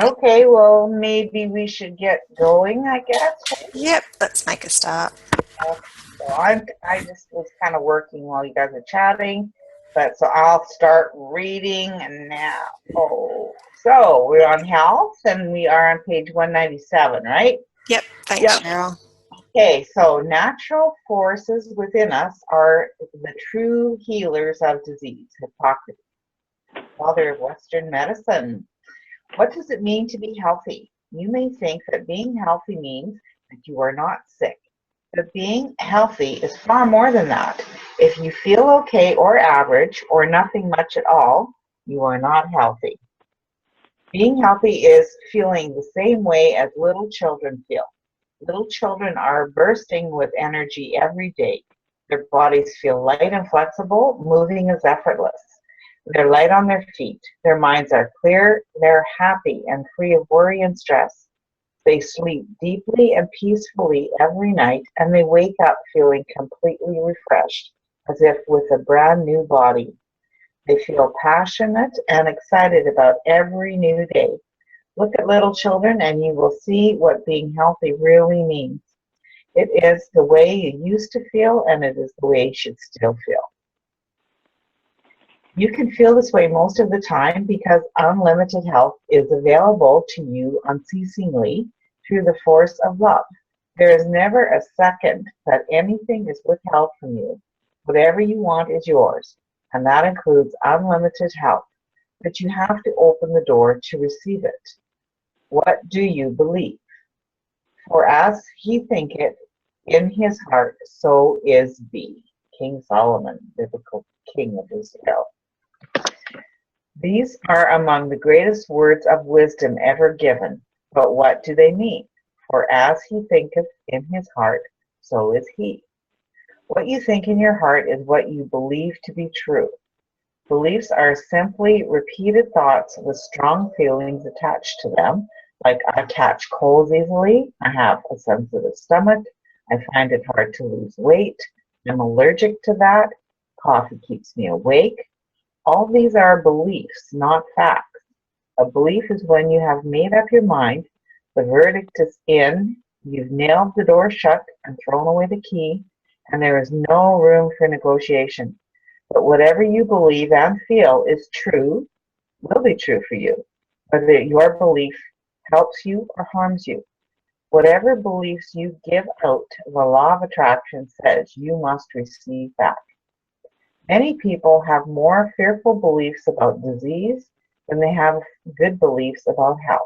Okay, well, maybe we should get going, I guess. Yep, let's make a start. Okay, so I just was kind of working while you guys are chatting, but so I'll start reading and now. Oh, so we're on health and we are on page 197, right? Yep, thanks, Yep. Cheryl. Okay, so natural forces within us are the true healers of disease, Hippocrates, father of Western medicine. What does it mean to be healthy? You may think that being healthy means that you are not sick, but being healthy is far more than that. If you feel okay or average or nothing much at all, you are not healthy. Being healthy is feeling the same way as little children feel. Little children are bursting with energy every day. Their bodies feel light and flexible, moving is effortless. They're light on their feet. Their minds are clear. They're happy and free of worry and stress. They sleep deeply and peacefully every night, and they wake up feeling completely refreshed, as if with a brand new body. They feel passionate and excited about every new day. Look at little children, and you will see what being healthy really means. It is the way you used to feel, and it is the way you should still feel. You can feel this way most of the time because unlimited health is available to you unceasingly through the force of love. There is never a second that anything is withheld from you. Whatever you want is yours, and that includes unlimited health. But you have to open the door to receive it. What do you believe? For as he thinketh in his heart, so is he. King Solomon, biblical king of Israel. These are among the greatest words of wisdom ever given. But what do they mean? For as he thinketh in his heart, so is he. What you think in your heart is what you believe to be true. Beliefs are simply repeated thoughts with strong feelings attached to them, like I catch colds easily, I have a sensitive stomach, I find it hard to lose weight, I'm allergic to that, coffee keeps me awake. All these are beliefs, not facts. A belief is when you have made up your mind, the verdict is in, you've nailed the door shut and thrown away the key, and there is no room for negotiation. But whatever you believe and feel is true, will be true for you, whether your belief helps you or harms you. Whatever beliefs you give out, the law of attraction says you must receive back. Many people have more fearful beliefs about disease than they have good beliefs about health.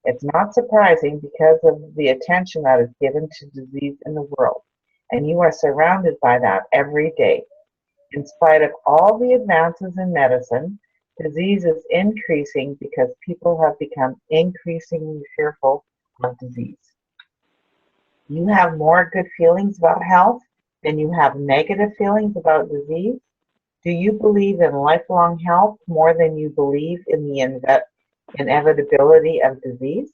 It's not surprising because of the attention that is given to disease in the world, and you are surrounded by that every day. In spite of all the advances in medicine, disease is increasing because people have become increasingly fearful of disease. You have more good feelings about health than you have negative feelings about disease. Do you believe in lifelong health more than you believe in the inevitability of disease?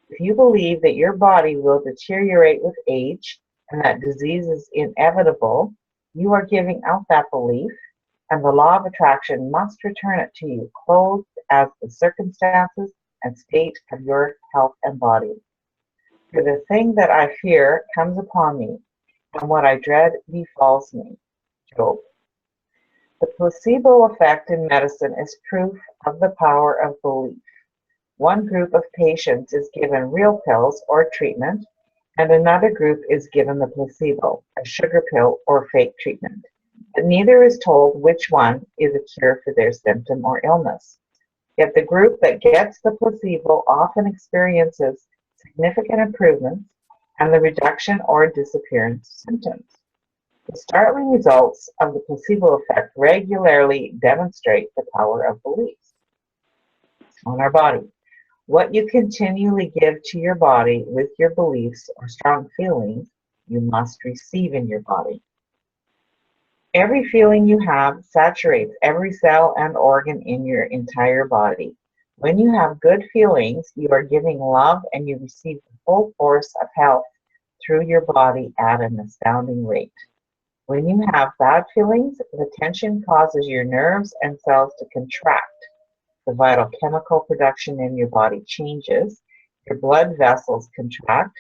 If you believe that your body will deteriorate with age and that disease is inevitable, you are giving out that belief, and the law of attraction must return it to you, clothed as the circumstances and state of your health and body. For the thing that I fear comes upon me, and what I dread befalls me. Job. The placebo effect in medicine is proof of the power of belief. One group of patients is given real pills or treatment, and another group is given the placebo, a sugar pill or fake treatment. But neither is told which one is a cure for their symptom or illness. Yet the group that gets the placebo often experiences significant improvements and the reduction or disappearance of symptoms. The startling results of the placebo effect regularly demonstrate the power of beliefs on our body. What you continually give to your body with your beliefs or strong feelings, you must receive in your body. Every feeling you have saturates every cell and organ in your entire body. When you have good feelings, you are giving love and you receive the full force of health through your body at an astounding rate. When you have bad feelings, the tension causes your nerves and cells to contract. The vital chemical production in your body changes, your blood vessels contract,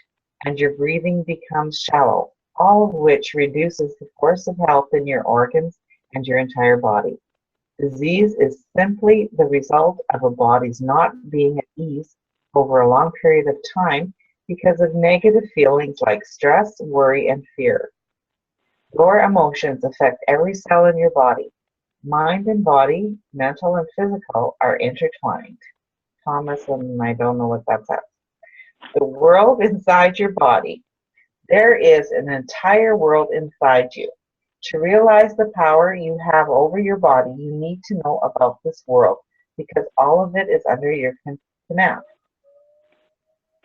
and your breathing becomes shallow, all of which reduces the force of health in your organs and your entire body. Disease is simply the result of a body's not being at ease over a long period of time because of negative feelings like stress, worry, and fear. Your emotions affect every cell in your body. Mind and body, mental and physical, are intertwined. Thomas, and I don't know what that's at. The world inside your body. There is an entire world inside you. To realize the power you have over your body, you need to know about this world because all of it is under your command.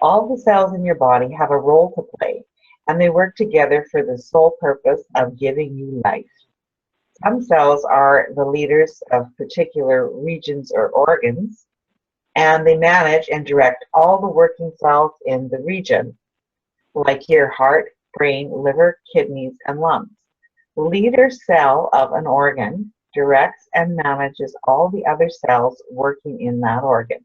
All the cells in your body have a role to play, and they work together for the sole purpose of giving you life. Some cells are the leaders of particular regions or organs, and they manage and direct all the working cells in the region, like your heart, brain, liver, kidneys, and lungs. The leader cell of an organ directs and manages all the other cells working in that organ,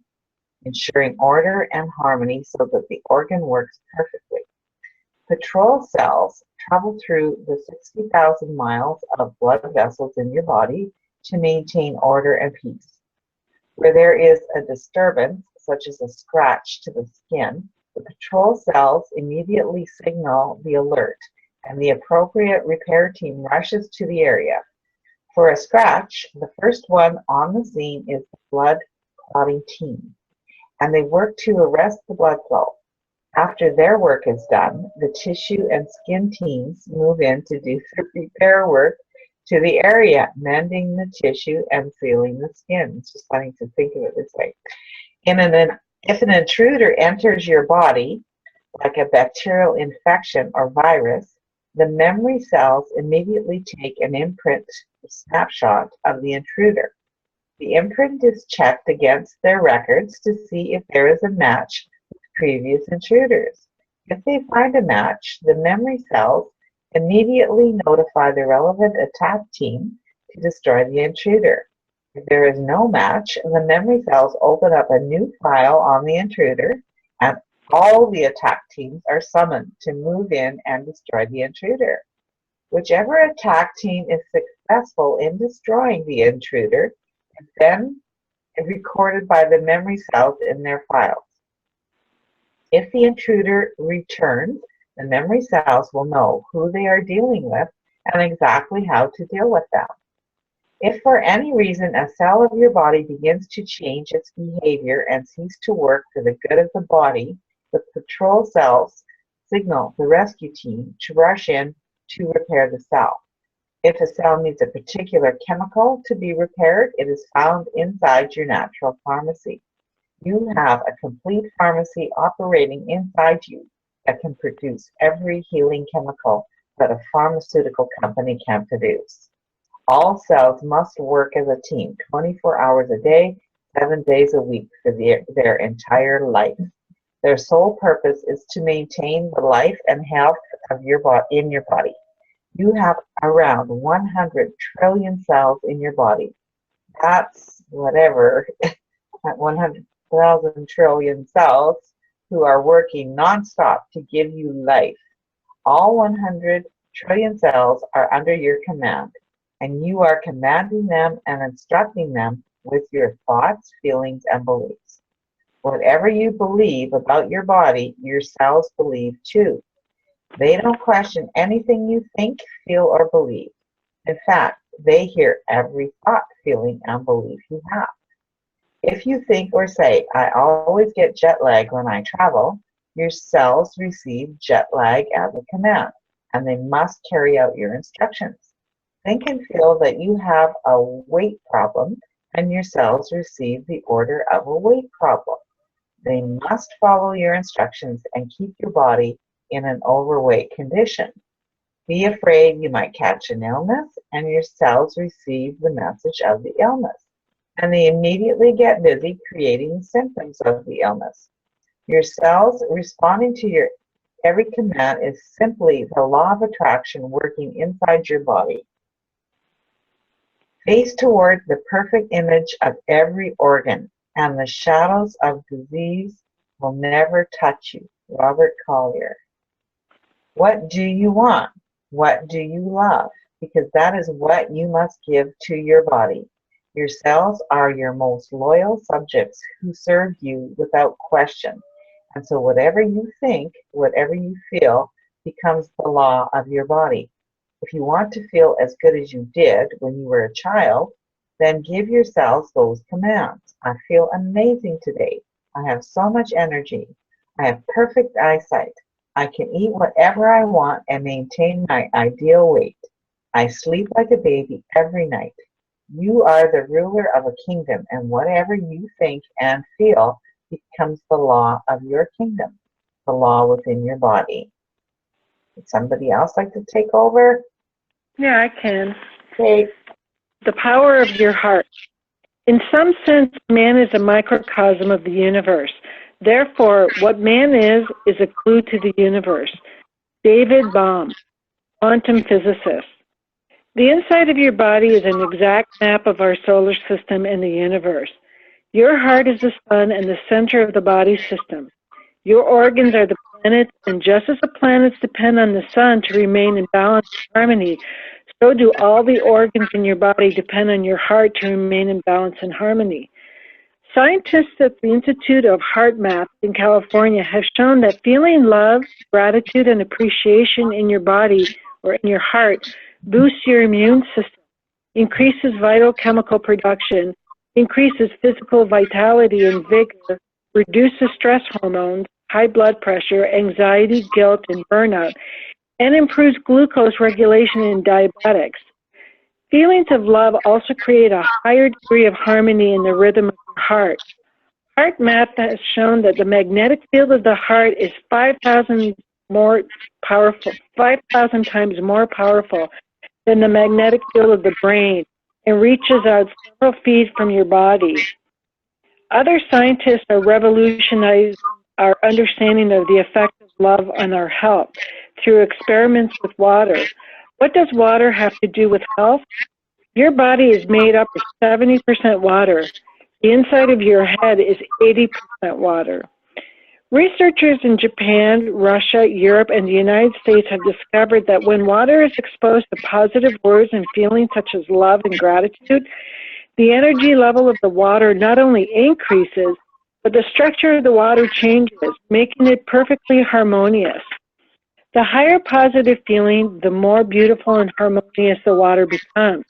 ensuring order and harmony so that the organ works perfectly. Patrol cells travel through the 60,000 miles of blood vessels in your body to maintain order and peace. Where there is a disturbance, such as a scratch to the skin, the patrol cells immediately signal the alert, and the appropriate repair team rushes to the area. For a scratch, the first one on the scene is the blood clotting team, and they work to arrest the blood flow. After their work is done, the tissue and skin teams move in to do the repair work to the area, mending the tissue and sealing the skin. It's just funny to think of it this way. If an intruder enters your body, like a bacterial infection or virus, the memory cells immediately take an imprint snapshot of the intruder. The imprint is checked against their records to see if there is a match with previous intruders. If they find a match, the memory cells immediately notify the relevant attack team to destroy the intruder. If there is no match, the memory cells open up a new file on the intruder, and all the attack teams are summoned to move in and destroy the intruder. Whichever attack team is successful in destroying the intruder is then recorded by the memory cells in their files. If the intruder returns, the memory cells will know who they are dealing with and exactly how to deal with them. If for any reason a cell of your body begins to change its behavior and cease to work for the good of the body, the patrol cells signal the rescue team to rush in to repair the cell. If a cell needs a particular chemical to be repaired, it is found inside your natural pharmacy. You have a complete pharmacy operating inside you that can produce every healing chemical that a pharmaceutical company can produce. All cells must work as a team 24 hours a day, 7 days a week for their entire life. Their sole purpose is to maintain the life and health of your in your body. You have around 100 trillion cells in your body. That's whatever, 100,000 trillion cells who are working nonstop to give you life. All 100 trillion cells are under your command, and you are commanding them and instructing them with your thoughts, feelings, and beliefs. Whatever you believe about your body, your cells believe too. They don't question anything you think, feel, or believe. In fact, they hear every thought, feeling, and belief you have. If you think or say, I always get jet lag when I travel, your cells receive jet lag as a command, and they must carry out your instructions. Think and feel that you have a weight problem, and your cells receive the order of a weight problem. They must follow your instructions and keep your body in an overweight condition. Be afraid you might catch an illness, and your cells receive the message of the illness, and they immediately get busy creating symptoms of the illness. Your cells responding to your every command is simply the law of attraction working inside your body. Face toward the perfect image of every organ, and the shadows of disease will never touch you. Robert Collier. What do you want? What do you love? Because that is what you must give to your body. Your cells are your most loyal subjects who serve you without question. And so whatever you think, whatever you feel, becomes the law of your body. If you want to feel as good as you did when you were a child, then give your cells those commands. I feel amazing today. I have so much energy. I have perfect eyesight. I can eat whatever I want and maintain my ideal weight. I sleep like a baby every night. You are the ruler of a kingdom, and whatever you think and feel becomes the law of your kingdom, the law within your body. Would somebody else like to take over? Yeah, I can. Okay. The power of your heart. In some sense, man is a microcosm of the universe. Therefore, what man is a clue to the universe. David Bohm, quantum physicist. The inside of your body is an exact map of our solar system and the universe. Your heart is the sun and the center of the body system. Your organs are the planets, and just as the planets depend on the sun to remain in balance and harmony, so do all the organs in your body depend on your heart to remain in balance and harmony. Scientists at the Institute of Heart Math in California have shown that feeling love, gratitude, and appreciation in your body or in your heart boosts your immune system, increases vital chemical production, increases physical vitality and vigor, reduces stress hormones, high blood pressure, anxiety, guilt, and burnout, and improves glucose regulation in diabetics. Feelings of love also create a higher degree of harmony in the rhythm of your heart. Heart Math has shown that the magnetic field of the heart is 5,000 times more powerful than the magnetic field of the brain and reaches out several feet from your body. Other scientists are revolutionizing our understanding of the effect of love on our health through experiments with water. What does water have to do with health? Your body is made up of 70% water. The inside of your head is 80% water. Researchers in Japan, Russia, Europe, and the United States have discovered that when water is exposed to positive words and feelings such as love and gratitude, the energy level of the water not only increases, but the structure of the water changes, making it perfectly harmonious. The higher positive feeling, the more beautiful and harmonious the water becomes.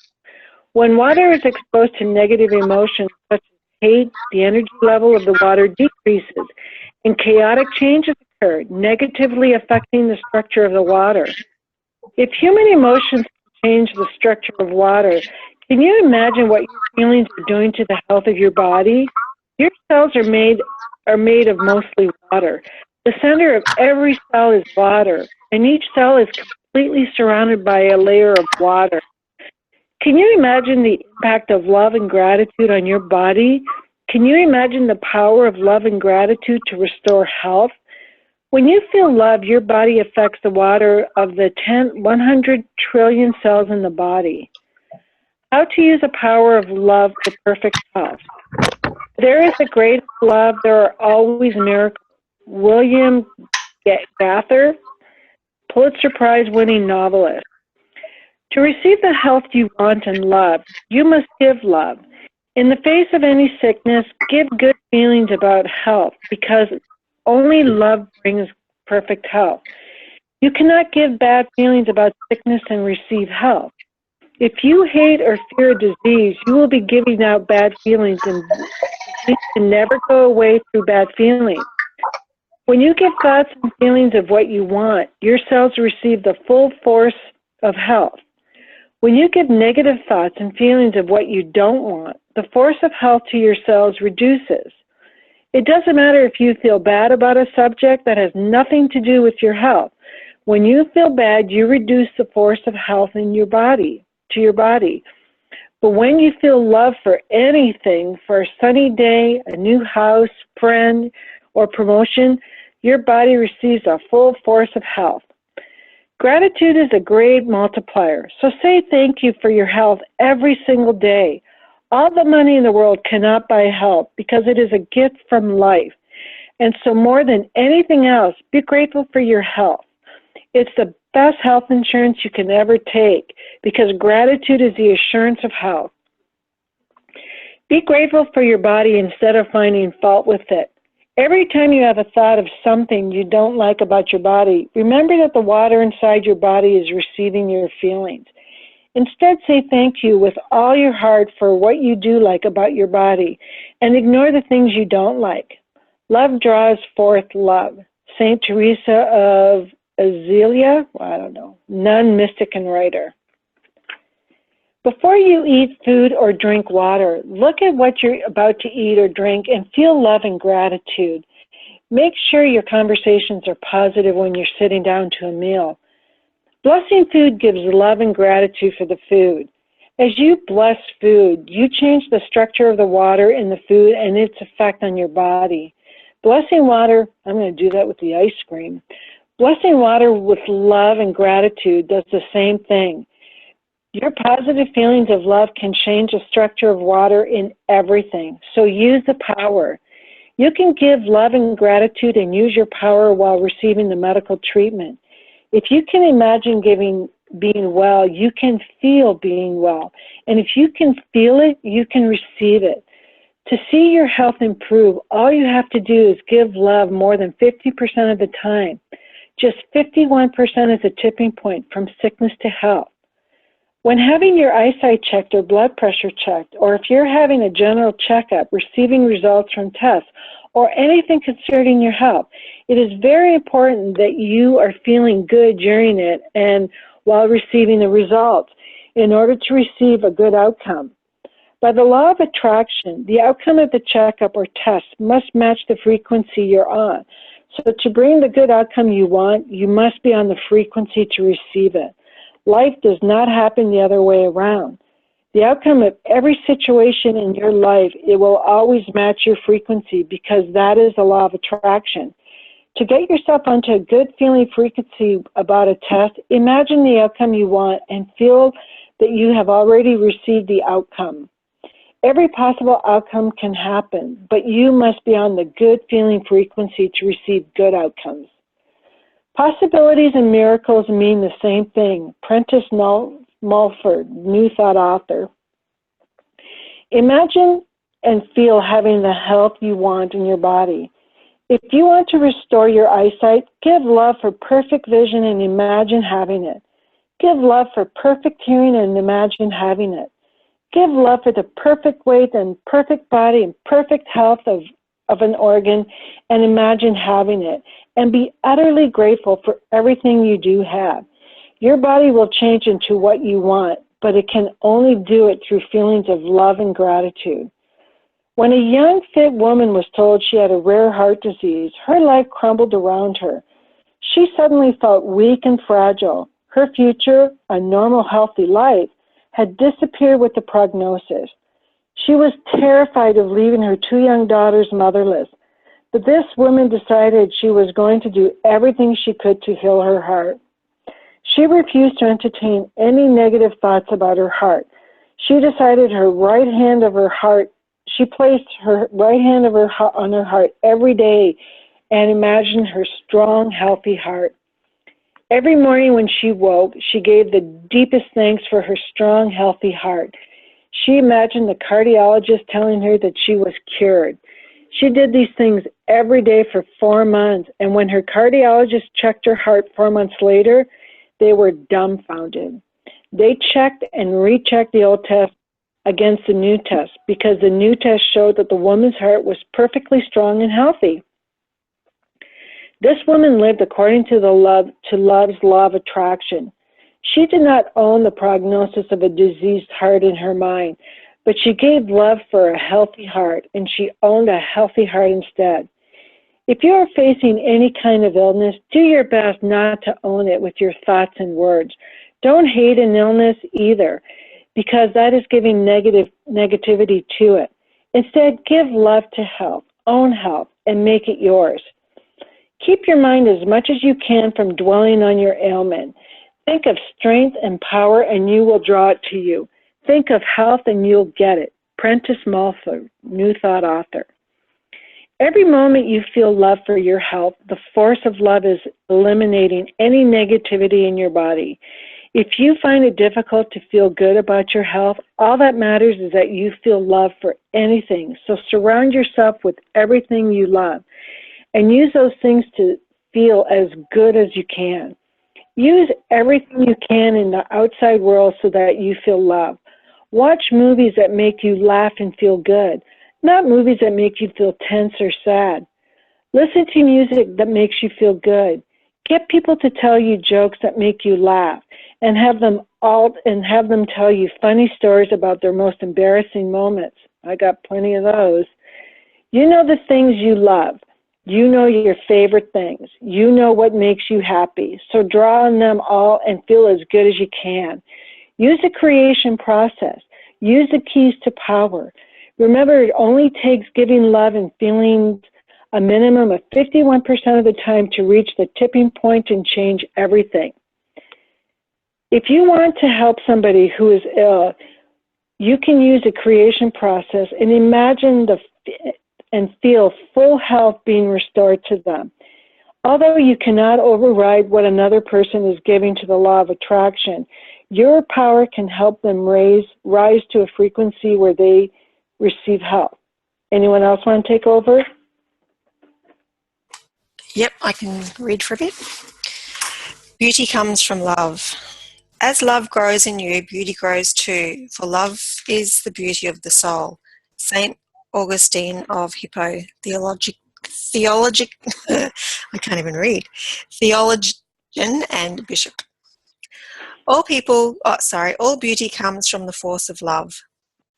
When water is exposed to negative emotions such as hate, the energy level of the water decreases, and chaotic changes occur, negatively affecting the structure of the water. If human emotions change the structure of water, can you imagine what your feelings are doing to the health of your body? Your cells are made of mostly water. The center of every cell is water, and each cell is completely surrounded by a layer of water. Can you imagine the impact of love and gratitude on your body? Can you imagine the power of love and gratitude to restore health? When you feel love, your body affects the water of the 100 trillion cells in the body. How to use the power of love for perfect health. There is a great love, there are always miracles. William Gaither, Pulitzer Prize-winning novelist. To receive the health you want and love, you must give love. In the face of any sickness, give good feelings about health because only love brings perfect health. You cannot give bad feelings about sickness and receive health. If you hate or fear a disease, you will be giving out bad feelings, and disease can never go away through bad feelings. When you give thoughts and feelings of what you want, your cells receive the full force of health. When you give negative thoughts and feelings of what you don't want, the force of health to your cells reduces. It doesn't matter if you feel bad about a subject that has nothing to do with your health. When you feel bad, you reduce the force of health in your body, to your body. But when you feel love for anything, for a sunny day, a new house, friend, or promotion, your body receives a full force of health. Gratitude is a great multiplier, so say thank you for your health every single day. All the money in the world cannot buy health because it is a gift from life. And so more than anything else, be grateful for your health. It's the best health insurance you can ever take because gratitude is the assurance of health. Be grateful for your body instead of finding fault with it. Every time you have a thought of something you don't like about your body, remember that the water inside your body is receiving your feelings. Instead, say thank you with all your heart for what you do like about your body and ignore the things you don't like. Love draws forth love. St. Teresa of Azelia, nun, mystic, and writer. Before you eat food or drink water, look at what you're about to eat or drink and feel love and gratitude. Make sure your conversations are positive when you're sitting down to a meal. Blessing food gives love and gratitude for the food. As you bless food, you change the structure of the water in the food and its effect on your body. Blessing water, I'm going to do that with the ice cream. Blessing water with love and gratitude does the same thing. Your positive feelings of love can change the structure of water in everything, so use the power. You can give love and gratitude and use your power while receiving the medical treatment. If you can imagine being well, you can feel being well. And if you can feel it, you can receive it. To see your health improve, all you have to do is give love more than 50% of the time. Just 51% is a tipping point from sickness to health. When having your eyesight checked or blood pressure checked, or if you're having a general checkup, receiving results from tests, or anything concerning your health, it is very important that you are feeling good during it and while receiving the results in order to receive a good outcome. By the law of attraction, the outcome of the checkup or test must match the frequency you're on. So to bring the good outcome you want, you must be on the frequency to receive it. Life does not happen the other way around. The outcome of every situation in your life, it will always match your frequency because that is the law of attraction. To get yourself onto a good feeling frequency about a test, imagine the outcome you want and feel that you have already received the outcome. Every possible outcome can happen, but you must be on the good feeling frequency to receive good outcomes. Possibilities and miracles mean the same thing. Prentice Mulford, New Thought author. Imagine and feel having the health you want in your body. If you want to restore your eyesight, give love for perfect vision and imagine having it. Give love for perfect hearing and imagine having it. Give love for the perfect weight and perfect body and perfect health of an organ and imagine having it. And be utterly grateful for everything you do have. Your body will change into what you want, but it can only do it through feelings of love and gratitude. When a young, fit woman was told she had a rare heart disease, her life crumbled around her. She suddenly felt weak and fragile. Her future, a normal, healthy life, had disappeared with the prognosis. She was terrified of leaving her two young daughters motherless. But this woman decided she was going to do everything she could to heal her heart. She refused to entertain any negative thoughts about her heart. She decided her right hand of her heart, she placed her right hand of her on her heart every day and imagined her strong, healthy heart. Every morning when she woke, she gave the deepest thanks for her strong, healthy heart. She imagined the cardiologist telling her that she was cured. She did these things every day for 4 months, and when her cardiologist checked her heart 4 months later, they were dumbfounded. They checked and rechecked the old test against the new test because the new test showed that the woman's heart was perfectly strong and healthy. This woman lived according to love's law of attraction. She did not own the prognosis of a diseased heart in her mind, but she gave love for a healthy heart, and she owned a healthy heart instead. If you are facing any kind of illness, do your best not to own it with your thoughts and words. Don't hate an illness either, because that is giving negativity to it. Instead, give love to health, own health, and make it yours. Keep your mind as much as you can from dwelling on your ailment. Think of strength and power and you will draw it to you. Think of health and you'll get it. Prentice Mulford, New Thought author. Every moment you feel love for your health, the force of love is eliminating any negativity in your body. If you find it difficult to feel good about your health, all that matters is that you feel love for anything. So surround yourself with everything you love and use those things to feel as good as you can. Use everything you can in the outside world so that you feel love. Watch movies that make you laugh and feel good, not movies that make you feel tense or sad. Listen to music that makes you feel good. Get people to tell you jokes that make you laugh and have them tell you funny stories about their most embarrassing moments. I got plenty of those. You know the things you love. You know your favorite things. You know what makes you happy. So draw on them all and feel as good as you can. Use the creation process. Use the keys to power. Remember, it only takes giving love and feelings a minimum of 51% of the time to reach the tipping point and change everything. If you want to help somebody who is ill, you can use the creation process and imagine and feel full health being restored to them. Although you cannot override what another person is giving to the law of attraction, your power can help them rise to a frequency where they receive help. Anyone else want to take over? Yep, I can read for a bit. Beauty comes from love. As love grows in you, beauty grows too, for love is the beauty of the soul. Saint Augustine of Hippo, I can't even read, theologian and bishop. All beauty comes from the force of love.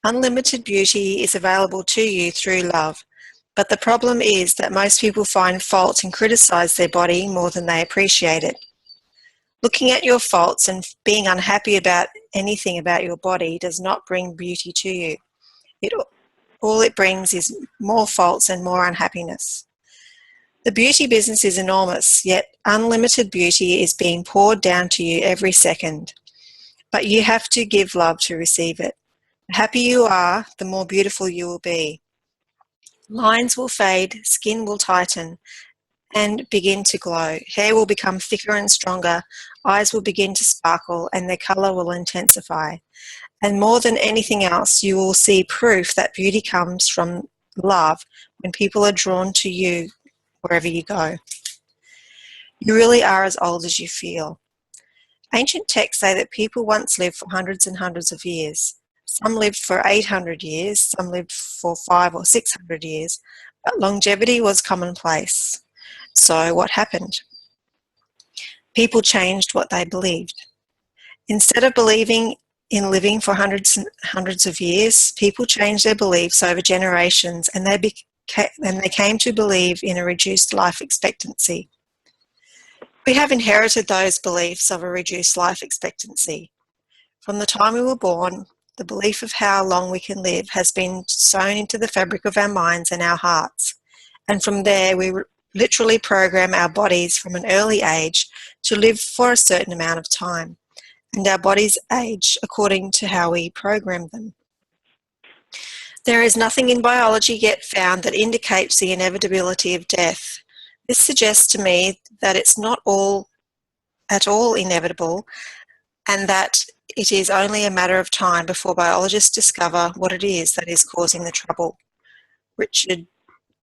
Unlimited beauty is available to you through love. But the problem is that most people find fault and criticize their body more than they appreciate it. Looking at your faults and being unhappy about anything about your body does not bring beauty to you. All it brings is more faults and more unhappiness. The beauty business is enormous, yet unlimited beauty is being poured down to you every second. But you have to give love to receive it. The happier you are, the more beautiful you will be. Lines will fade, skin will tighten and begin to glow. Hair will become thicker and stronger, eyes will begin to sparkle, and their colour will intensify. And more than anything else, you will see proof that beauty comes from love when people are drawn to you wherever you go. You really are as old as you feel. Ancient texts say that people once lived for hundreds and hundreds of years. Some lived for 800 years, some lived for 500 or 600 years, but longevity was commonplace. So what happened? People changed what they believed. Instead of believing in living for hundreds and hundreds of years, people changed their beliefs over generations and they came to believe in a reduced life expectancy. We have inherited those beliefs of a reduced life expectancy. From the time we were born, the belief of how long we can live has been sewn into the fabric of our minds and our hearts. And from there, we literally program our bodies from an early age to live for a certain amount of time. And our bodies age according to how we program them. There is nothing in biology yet found that indicates the inevitability of death. This suggests to me that it's not at all inevitable and that it is only a matter of time before biologists discover what it is that is causing the trouble. Richard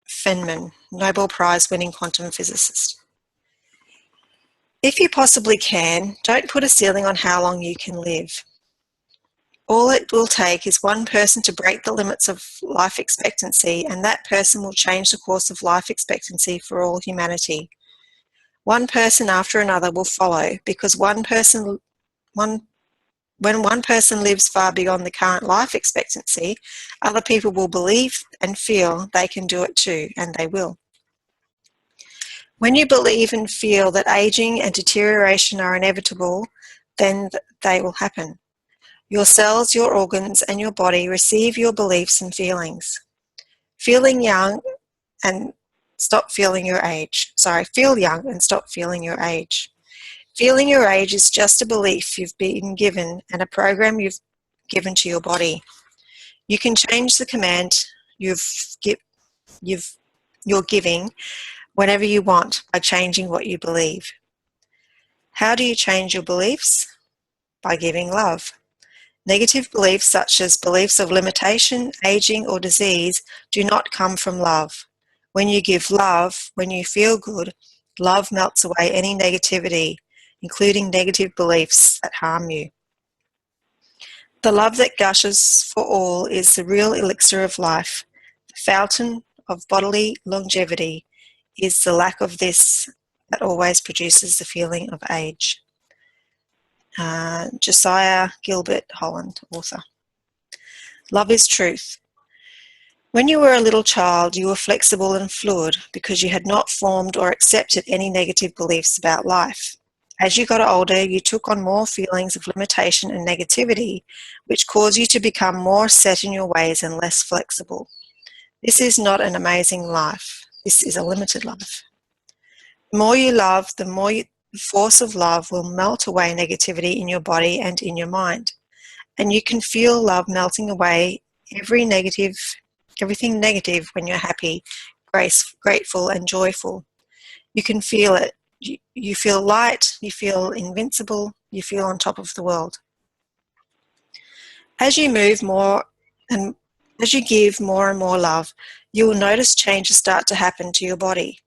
Feynman, Nobel Prize-winning quantum physicist. If you possibly can, don't put a ceiling on how long you can live. All it will take is one person to break the limits of life expectancy, and that person will change the course of life expectancy for all humanity. One person after another will follow, because when one person lives far beyond the current life expectancy, other people will believe and feel they can do it too, and they will. When you believe and feel that aging and deterioration are inevitable, then they will happen. Your cells, your organs, and your body receive your beliefs and feelings. Feeling young and stop feeling your age. Feel young and stop feeling your age. Feeling your age is just a belief you've been given and a program you've given to your body. You can change the command you're giving whenever you want by changing what you believe. How do you change your beliefs? By giving love. Negative beliefs such as beliefs of limitation, aging, or disease do not come from love. When you give love, when you feel good, love melts away any negativity, including negative beliefs that harm you. The love that gushes for all is the real elixir of life. The fountain of bodily longevity is the lack of this that always produces the feeling of age. Josiah Gilbert Holland, author. Love is truth. When you were a little child, you were flexible and fluid because you had not formed or accepted any negative beliefs about life. As you got older, you took on more feelings of limitation and negativity, which caused you to become more set in your ways and less flexible. This is not an amazing life. This is a limited life. The more you love, the force of love will melt away negativity in your body and in your mind. And you can feel love melting away everything negative when you're happy, grateful, and joyful. You can feel it. You feel light, you feel invincible, you feel on top of the world. As you move more and as you give more and more love, you will notice changes start to happen to your body.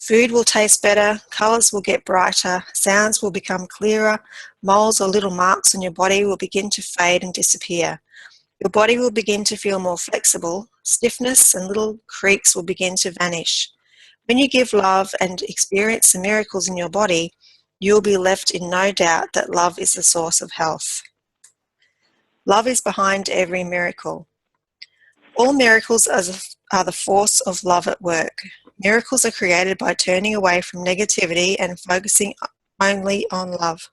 Food will taste better, colours will get brighter, sounds will become clearer, moles or little marks on your body will begin to fade and disappear. Your body will begin to feel more flexible, stiffness and little creaks will begin to vanish. When you give love and experience the miracles in your body, you will be left in no doubt that love is the source of health. Love is behind every miracle. All miracles are the force of love at work. Miracles are created by turning away from negativity and focusing only on love.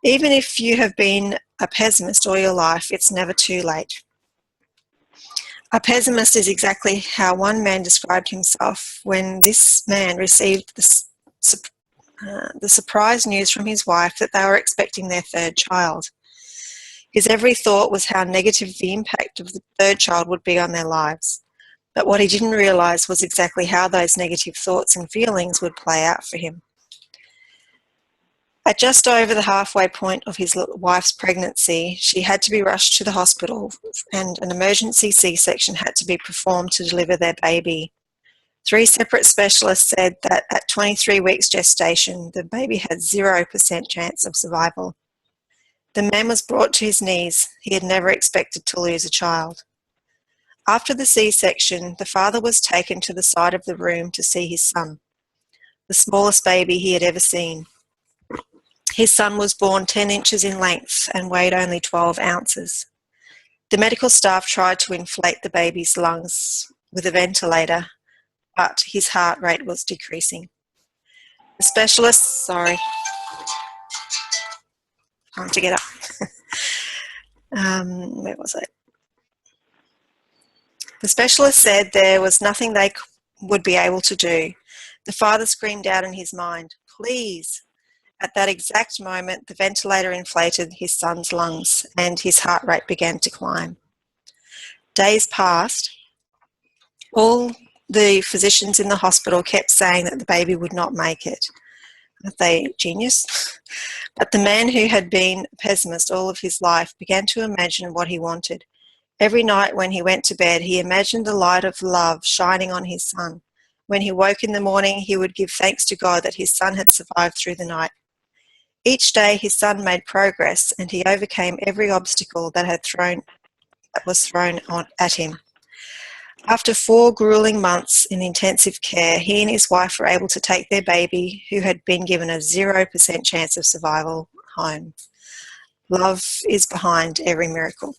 Even if you have been a pessimist all your life, it's never too late. A pessimist is exactly how one man described himself when this man received the surprise news from his wife that they were expecting their third child. His every thought was how negative the impact of the third child would be on their lives. But what he didn't realise was exactly how those negative thoughts and feelings would play out for him. At just over the halfway point of his wife's pregnancy, she had to be rushed to the hospital and an emergency C-section had to be performed to deliver their baby. 3 separate specialists said that at 23 weeks gestation, the baby had 0% chance of survival. The man was brought to his knees. He had never expected to lose a child. After the C-section, the father was taken to the side of the room to see his son, the smallest baby he had ever seen. His son was born 10 inches in length and weighed only 12 ounces. The medical staff tried to inflate the baby's lungs with a ventilator, but his heart rate was decreasing. The specialists, time to get up. Where was it? The specialist said there was nothing they would be able to do. The father screamed out in his mind, "Please." At that exact moment, the ventilator inflated his son's lungs and his heart rate began to climb. Days passed. All the physicians in the hospital kept saying that the baby would not make it. Aren't they genius? But the man who had been a pessimist all of his life began to imagine what he wanted. Every night when he went to bed, he imagined the light of love shining on his son. When he woke in the morning, he would give thanks to God that his son had survived through the night. Each day his son made progress and he overcame every obstacle that was thrown at him. After 4 grueling months in intensive care, he and his wife were able to take their baby, who had been given a 0% chance of survival, home. Love is behind every miracle.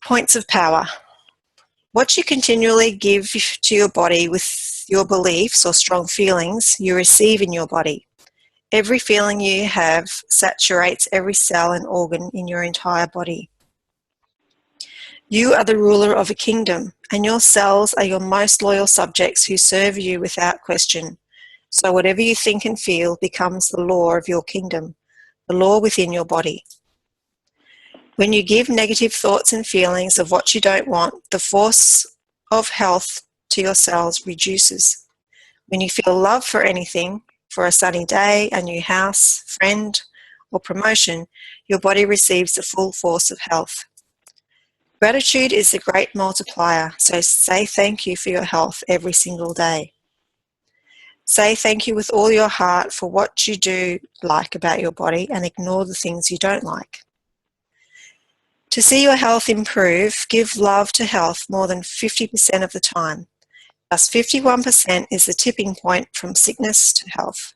Points of power. What you continually give to your body with your beliefs or strong feelings, you receive in your body. Every feeling you have saturates every cell and organ in your entire body. You are the ruler of a kingdom, and your cells are your most loyal subjects who serve you without question. So whatever you think and feel becomes the law of your kingdom, the law within your body. When you give negative thoughts and feelings of what you don't want, the force of health to your cells reduces. When you feel love for anything, for a sunny day, a new house, friend, or promotion, your body receives the full force of health. Gratitude is the great multiplier, so say thank you for your health every single day. Say thank you with all your heart for what you do like about your body and ignore the things you don't like. To see your health improve, give love to health more than 50% of the time. Thus 51% is the tipping point from sickness to health.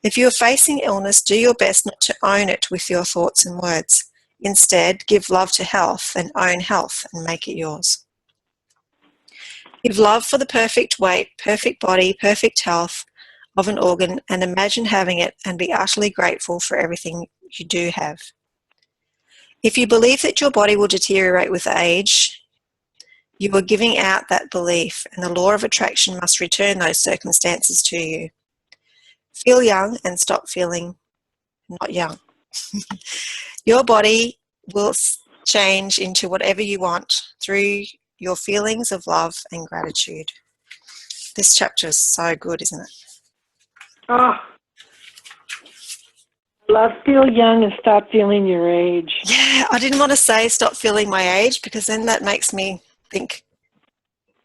If you are facing illness, do your best not to own it with your thoughts and words. Instead, give love to health and own health and make it yours. Give love for the perfect weight, perfect body, perfect health of an organ and imagine having it and be utterly grateful for everything you do have. If you believe that your body will deteriorate with age, you are giving out that belief and the law of attraction must return those circumstances to you. Feel young and stop feeling not young. Your body will change into whatever you want through your feelings of love and gratitude. This chapter is so good, isn't it? Oh, love feel young and stop feeling your age. Yeah, I didn't want to say stop feeling my age because then that makes me think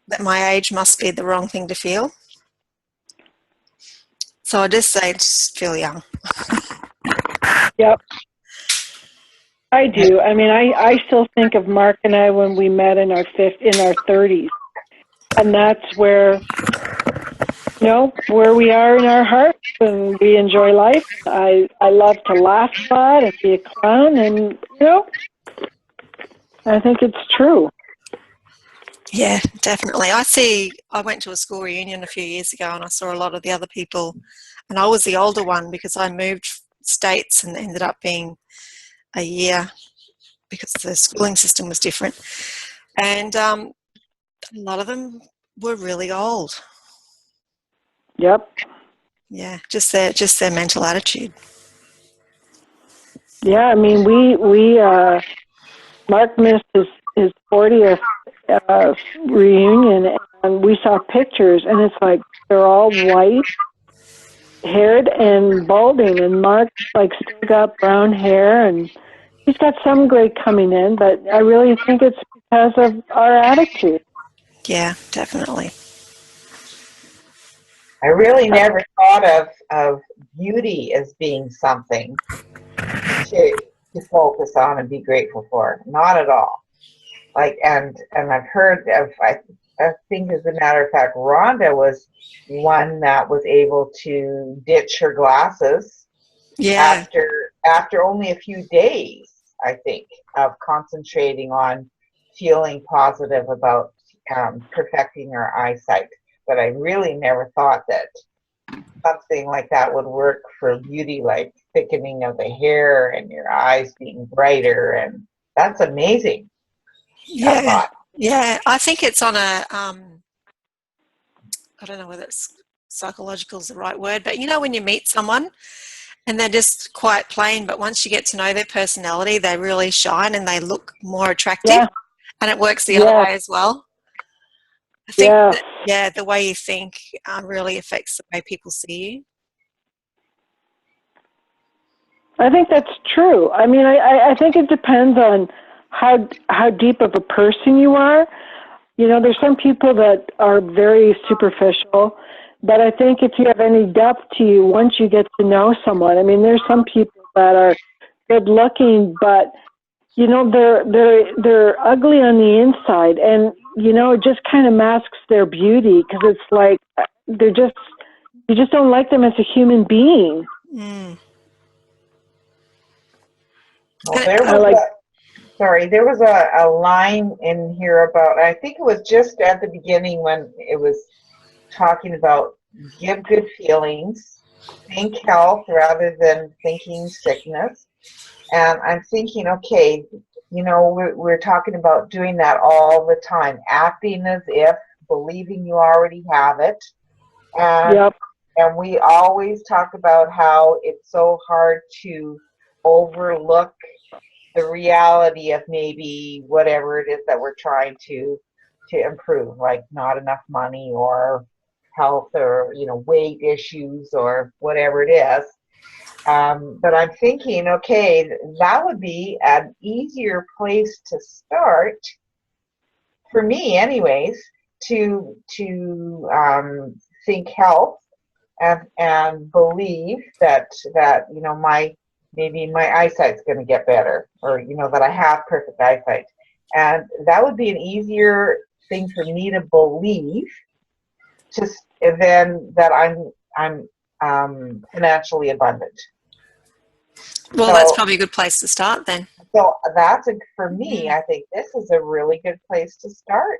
that my age must be the wrong thing to feel. So I just say just feel young. Yep. I do. I mean, I still think of Mark and I when we met in our 30s. And that's where, where we are in our hearts and we enjoy life. I love to laugh a lot and be a clown and, I think it's true. Yeah, definitely. I went to a school reunion a few years ago and I saw a lot of the other people and I was the older one because I moved states and ended up being a year because the schooling system was different. And a lot of them were really old. Yep. Yeah, just their mental attitude. Yeah, I mean, Mark missed his 40th reunion, and we saw pictures, and it's like they're all white-haired and balding, and Mark's like still got brown hair, and he's got some gray coming in, but I really think it's because of our attitude. Yeah, definitely. I really never thought of beauty as being something to focus on and be grateful for. Not at all. And I've heard of, I think as a matter of fact, Rhonda was one that was able to ditch her glasses after only a few days, I think, of concentrating on feeling positive about perfecting her eyesight. But I really never thought that something like that would work for beauty, like thickening of the hair and your eyes being brighter, and that's amazing. Yeah, yeah. I think it's on a, I don't know whether it's psychological is the right word, but when you meet someone and they're just quite plain, but once you get to know their personality, they really shine and they look more attractive, and it works the other way as well. I think that, the way you think really affects the way people see you. I think that's true. I mean, I think it depends on how deep of a person you are. There's some people that are very superficial, but I think if you have any depth to you, once you get to know someone, I mean, there's some people that are good looking, but they're ugly on the inside, and it just kind of masks their beauty because it's like you just don't like them as a human being. Mm. Well, there was a line in here about, I think it was just at the beginning when it was talking about give good feelings, think health rather than thinking sickness. And I'm thinking, okay, we're talking about doing that all the time, acting as if, believing you already have it. And, Yep. and we always talk about how it's so hard to overlook the reality of maybe whatever it is that we're trying to improve, like not enough money or health or weight issues or whatever it is. But I'm thinking, okay, that would be an easier place to start for me, anyways, to think health and believe that maybe my eyesight's going to get better, or that I have perfect eyesight, and that would be an easier thing for me to believe, just than that I'm financially abundant. Well, that's probably a good place to start then. So for me, I think this is a really good place to start.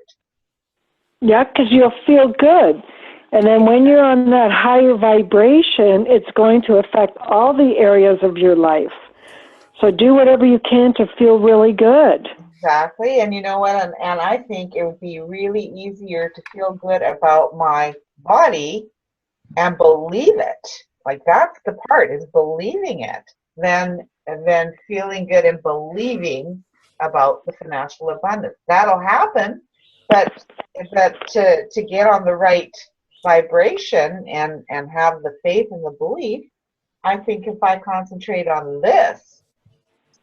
Yeah, because you'll feel good. And then when you're on that higher vibration, it's going to affect all the areas of your life. So do whatever you can to feel really good. Exactly. And you know what? And I think it would be really easier to feel good about my body and believe it. Like, that's the part, is believing it, than feeling good and believing about the financial abundance. That'll happen, but to get on the right vibration and have the faith and the belief, I think if I concentrate on this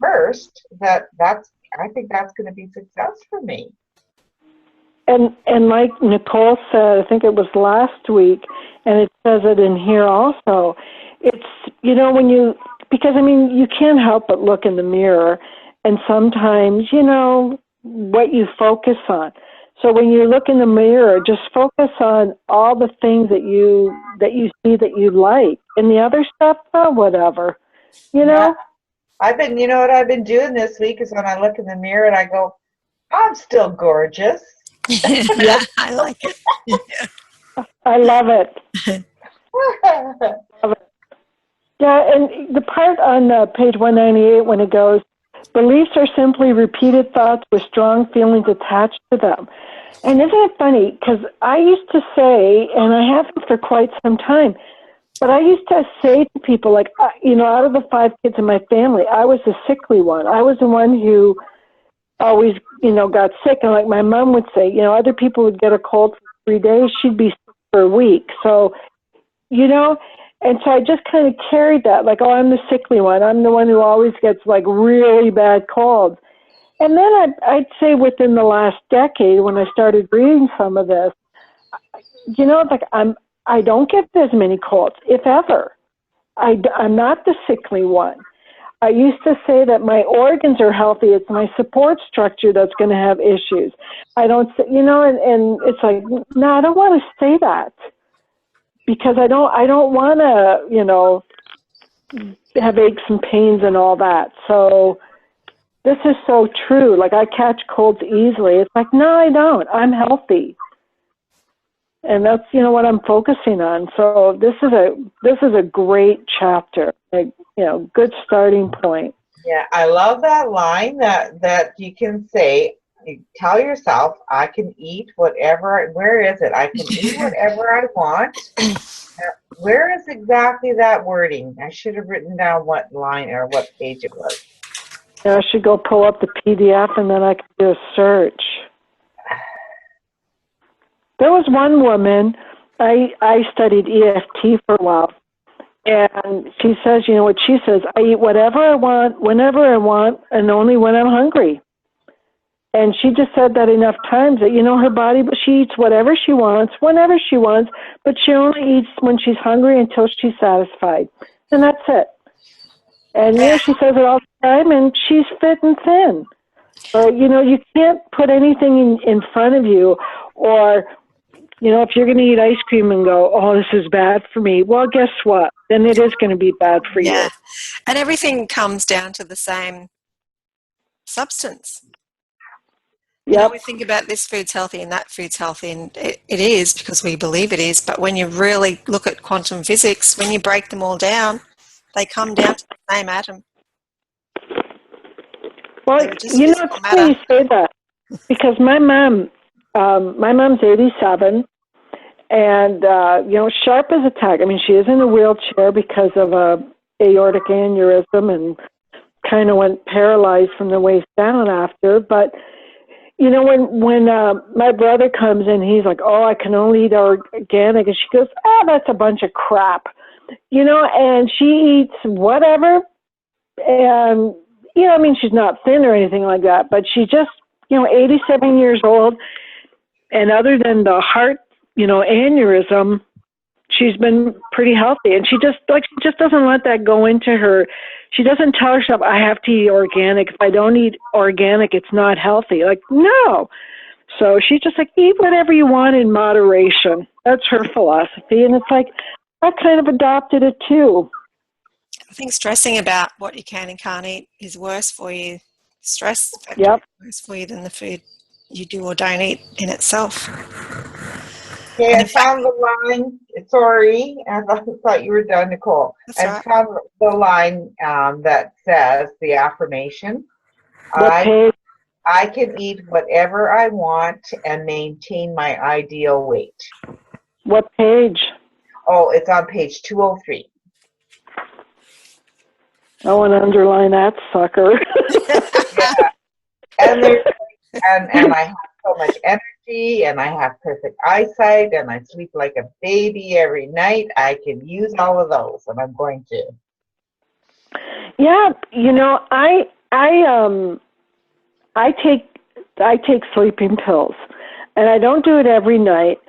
first, I think that's going to be success for me. And like Nicole said, I think it was last week, and it says it in here also, it's, because you can't help but look in the mirror, and sometimes, what you focus on. So when you look in the mirror, just focus on all the things that you see that you like, and the other stuff, whatever, Yeah. You know what I've been doing this week is when I look in the mirror and I go, I'm still gorgeous. Yeah, I like it. I love it. Yeah, and the part on page 198 when it goes, beliefs are simply repeated thoughts with strong feelings attached to them. And isn't it funny? Because I used to say, and I haven't for quite some time, but I used to say to people, like, out of the 5 kids in my family, I was the sickly one. I was the one who always, got sick. And like my mom would say, other people would get a cold for 3 days. She'd be sick for a week. So, and so I just kind of carried that, like, oh, I'm the sickly one. I'm the one who always gets like really bad colds. And then I'd say within the last decade, when I started reading some of this, like I don't get as many colds, if ever. I'm not the sickly one. I used to say that my organs are healthy. It's my support structure that's going to have issues. I don't say, and it's like, no, I don't want to say that, because I don't want to, have aches and pains and all that. So this is so true. Like, I catch colds easily. It's like, no, I don't. I'm healthy. And that's, what I'm focusing on. So this is a great chapter, good starting point. Yeah, I love that line that you can say, you tell yourself, I can eat whatever, where is it? I can eat whatever I want. Where is exactly that wording? I should have written down what line or what page it was. I should go pull up the PDF and then I can do a search. There was one woman, I studied EFT for a while, and she says, what she says, I eat whatever I want, whenever I want, and only when I'm hungry. And she just said that enough times that, her body, but she eats whatever she wants, whenever she wants, but she only eats when she's hungry until she's satisfied. And that's it. And, she says it all the time, and she's fit and thin. So, you can't put anything in front of you, or, if you're going to eat ice cream and go, oh, this is bad for me, well, guess what? Then it is going to be bad for you. And everything comes down to the same substance. Yep. We think about this food's healthy and that food's healthy, and it is because we believe it is. But when you really look at quantum physics, when you break them all down, they come down to the same atom. Well, They're just you know, physical it's funny you matter. say that because my mom's 87, and you know, sharp as a tack. I mean, she is in a wheelchair because of a aortic aneurysm and kind of went paralyzed from the waist down after. But you know, when my brother comes in, he's like, "Oh, I can only eat organic," and she goes, "Ah, that's a bunch of crap," you know. And she eats whatever, and you know, I mean, she's not thin or anything like that, but she just, you know, 87 years old, and other than the heart, you know, aneurysm, she's been pretty healthy, and she just doesn't let that go into her. She doesn't tell herself, I have to eat organic. If I don't eat organic, it's not healthy. Like, no. So she's just like, eat whatever you want in moderation. That's her philosophy. And it's like, I kind of adopted it too. I think stressing about what you can and can't eat is worse for you. Stress factor Yep. is worse for you than the food you do or don't eat in itself. Okay, And I in fact, found the line. Sorry, I thought you were done, Nicole. that's I right. found the line that says the affirmation. What I page? I can eat whatever I want and maintain my ideal weight. What page? Oh, it's on page 203. I want to underline that sucker. Yeah, and there's and I have so much energy, and I have perfect eyesight, and I sleep like a baby every night. I can use all of those, and I'm going to. Yeah, you know, I take sleeping pills, and I don't do it every night.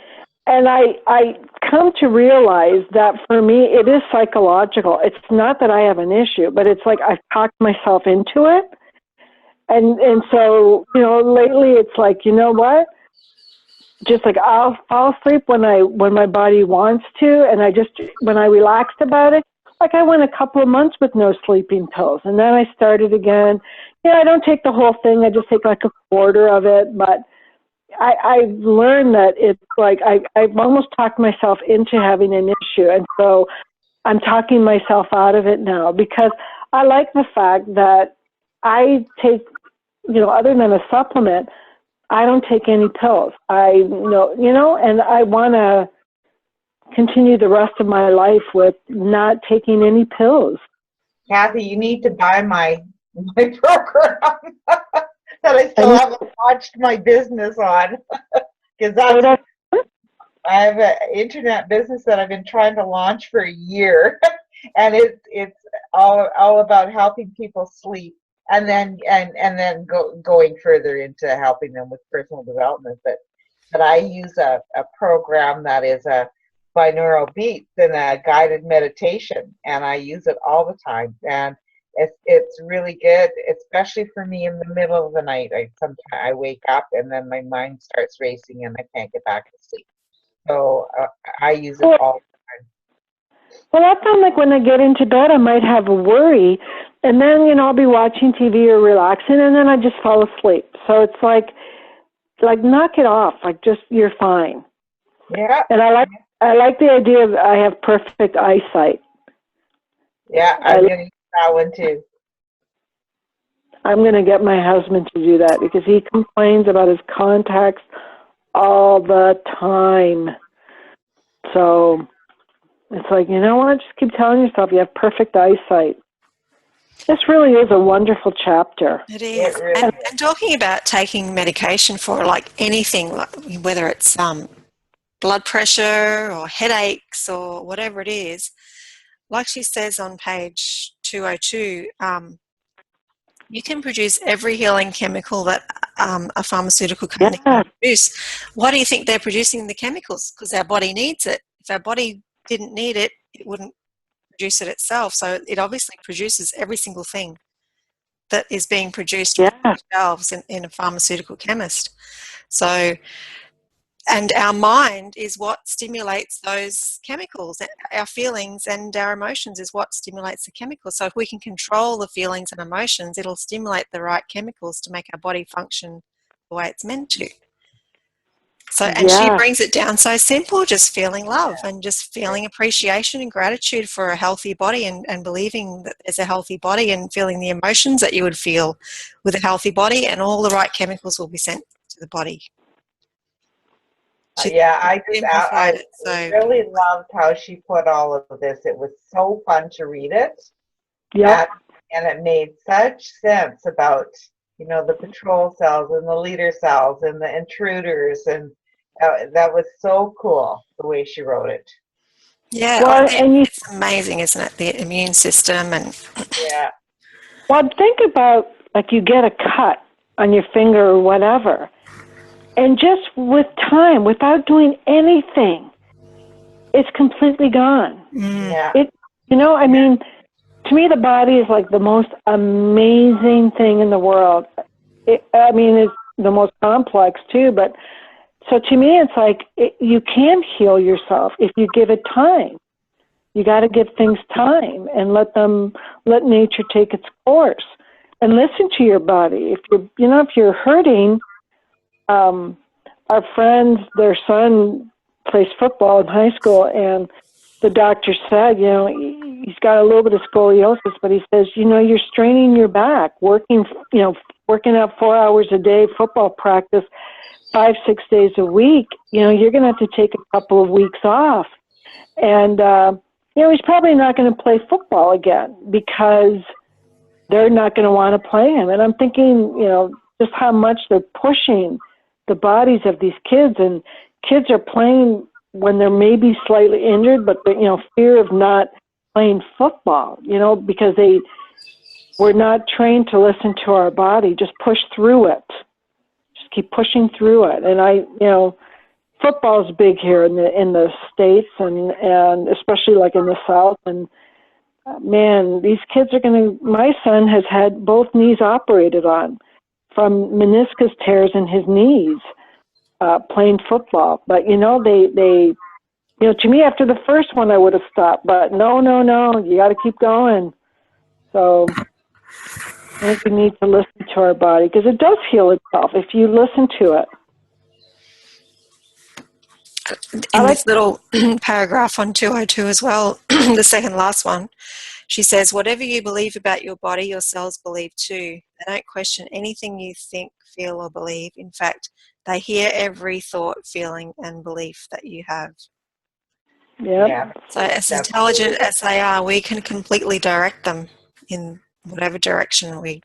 And I come to realize that for me, it is psychological. It's not that I have an issue, but it's like I've talked myself into it. And so, you know, lately it's like, you know what? Just like I'll fall asleep when my body wants to, and when I relaxed about it, like I went a couple of months with no sleeping pills, and then I started again. Yeah, I don't take the whole thing. I just take like a quarter of it, but I've learned that it's like I've almost talked myself into having an issue, and so I'm talking myself out of it now because I like the fact that I take, you know, other than a supplement, I don't take any pills. And I want to continue the rest of my life with not taking any pills. Kathy, you need to buy my program that I still haven't launched my business on because I have an internet business that I've been trying to launch for a year, and it's all about helping people sleep, and then going further into helping them with personal development. But I use a program that is a binaural beats and a guided meditation, and I use it all the time, and it's really good, especially for me in the middle of the night. Sometimes I wake up and then my mind starts racing and I can't get back to sleep. So I use it all the time. Well, I found like when I get into bed, I might have a worry, and then, you know, I'll be watching TV or relaxing, and then I just fall asleep. So it's like knock it off. Like, just, you're fine. Yeah. And I like the idea of I have perfect eyesight. Yeah, I'm going to use that one too. I'm going to get my husband to do that because he complains about his contacts all the time. So it's like, you know what? Just keep telling yourself you have perfect eyesight. This really is a wonderful chapter. It is. And talking about taking medication for like anything, like whether it's blood pressure or headaches or whatever it is, like she says on page 202, you can produce every healing chemical that a pharmaceutical company can produce. Why do you think they're producing the chemicals? Because our body needs it. If our body didn't need it, it wouldn't produce it itself. So it obviously produces every single thing that is being produced on the shelves in a pharmaceutical chemist. So, and our mind is what stimulates those chemicals. Our feelings and our emotions is what stimulates the chemicals. So if we can control the feelings and emotions, it'll stimulate the right chemicals to make our body function the way it's meant to. So, and she Yeah. brings it down so simple, just feeling love and just feeling appreciation and gratitude for a healthy body, and believing that there's a healthy body, and feeling the emotions that you would feel with a healthy body, and all the right chemicals will be sent to the body. She Yeah, I simplified it so really loved how she put all of this. It was so fun to read it. Yep. And it made such sense about, you know, the patrol cells and the leader cells and the intruders, and that was so cool the way she wrote it. yeah, Well, and you it's amazing, isn't it? The immune system and Yeah. well think about like you get a cut on your finger or whatever, and just with time, without doing anything, it's completely gone. Yeah. It, you know, I mean, to me, the body is like the most amazing thing in the world. I mean, it's the most complex too, but so to me, it's like you can heal yourself if you give it time. You got to give things time and let nature take its course, and listen to your body. If you're hurting, our friends, their son plays football in high school, and the doctor said, he's got a little bit of scoliosis, but he says, you're straining your back, working out 4 hours a day, football practice, 5-6 days a week. You're going to have to take a couple of weeks off. And, he's probably not going to play football again because they're not going to want to play him. And I'm thinking, just how much they're pushing the bodies of these kids, and kids are playing when they're maybe slightly injured, but fear of not playing football, because they were not trained to listen to our body. Just push through it. Just keep pushing through it. And football is big here in the States, and especially like in the South. And man, these kids are my son has had both knees operated on from meniscus tears in his knees, playing football. But they to me, after the first one, I would have stopped. But no, you got to keep going. So I think we need to listen to our body, because it does heal itself if you listen to it. in this little paragraph on 202 as well, the second last one, she says, whatever you believe about your body, your cells believe too. They don't question anything you think, feel, or believe. In fact, they hear every thought, feeling, and belief that you have. Yep. Yeah. So as intelligent as they are, we can completely direct them in whatever direction we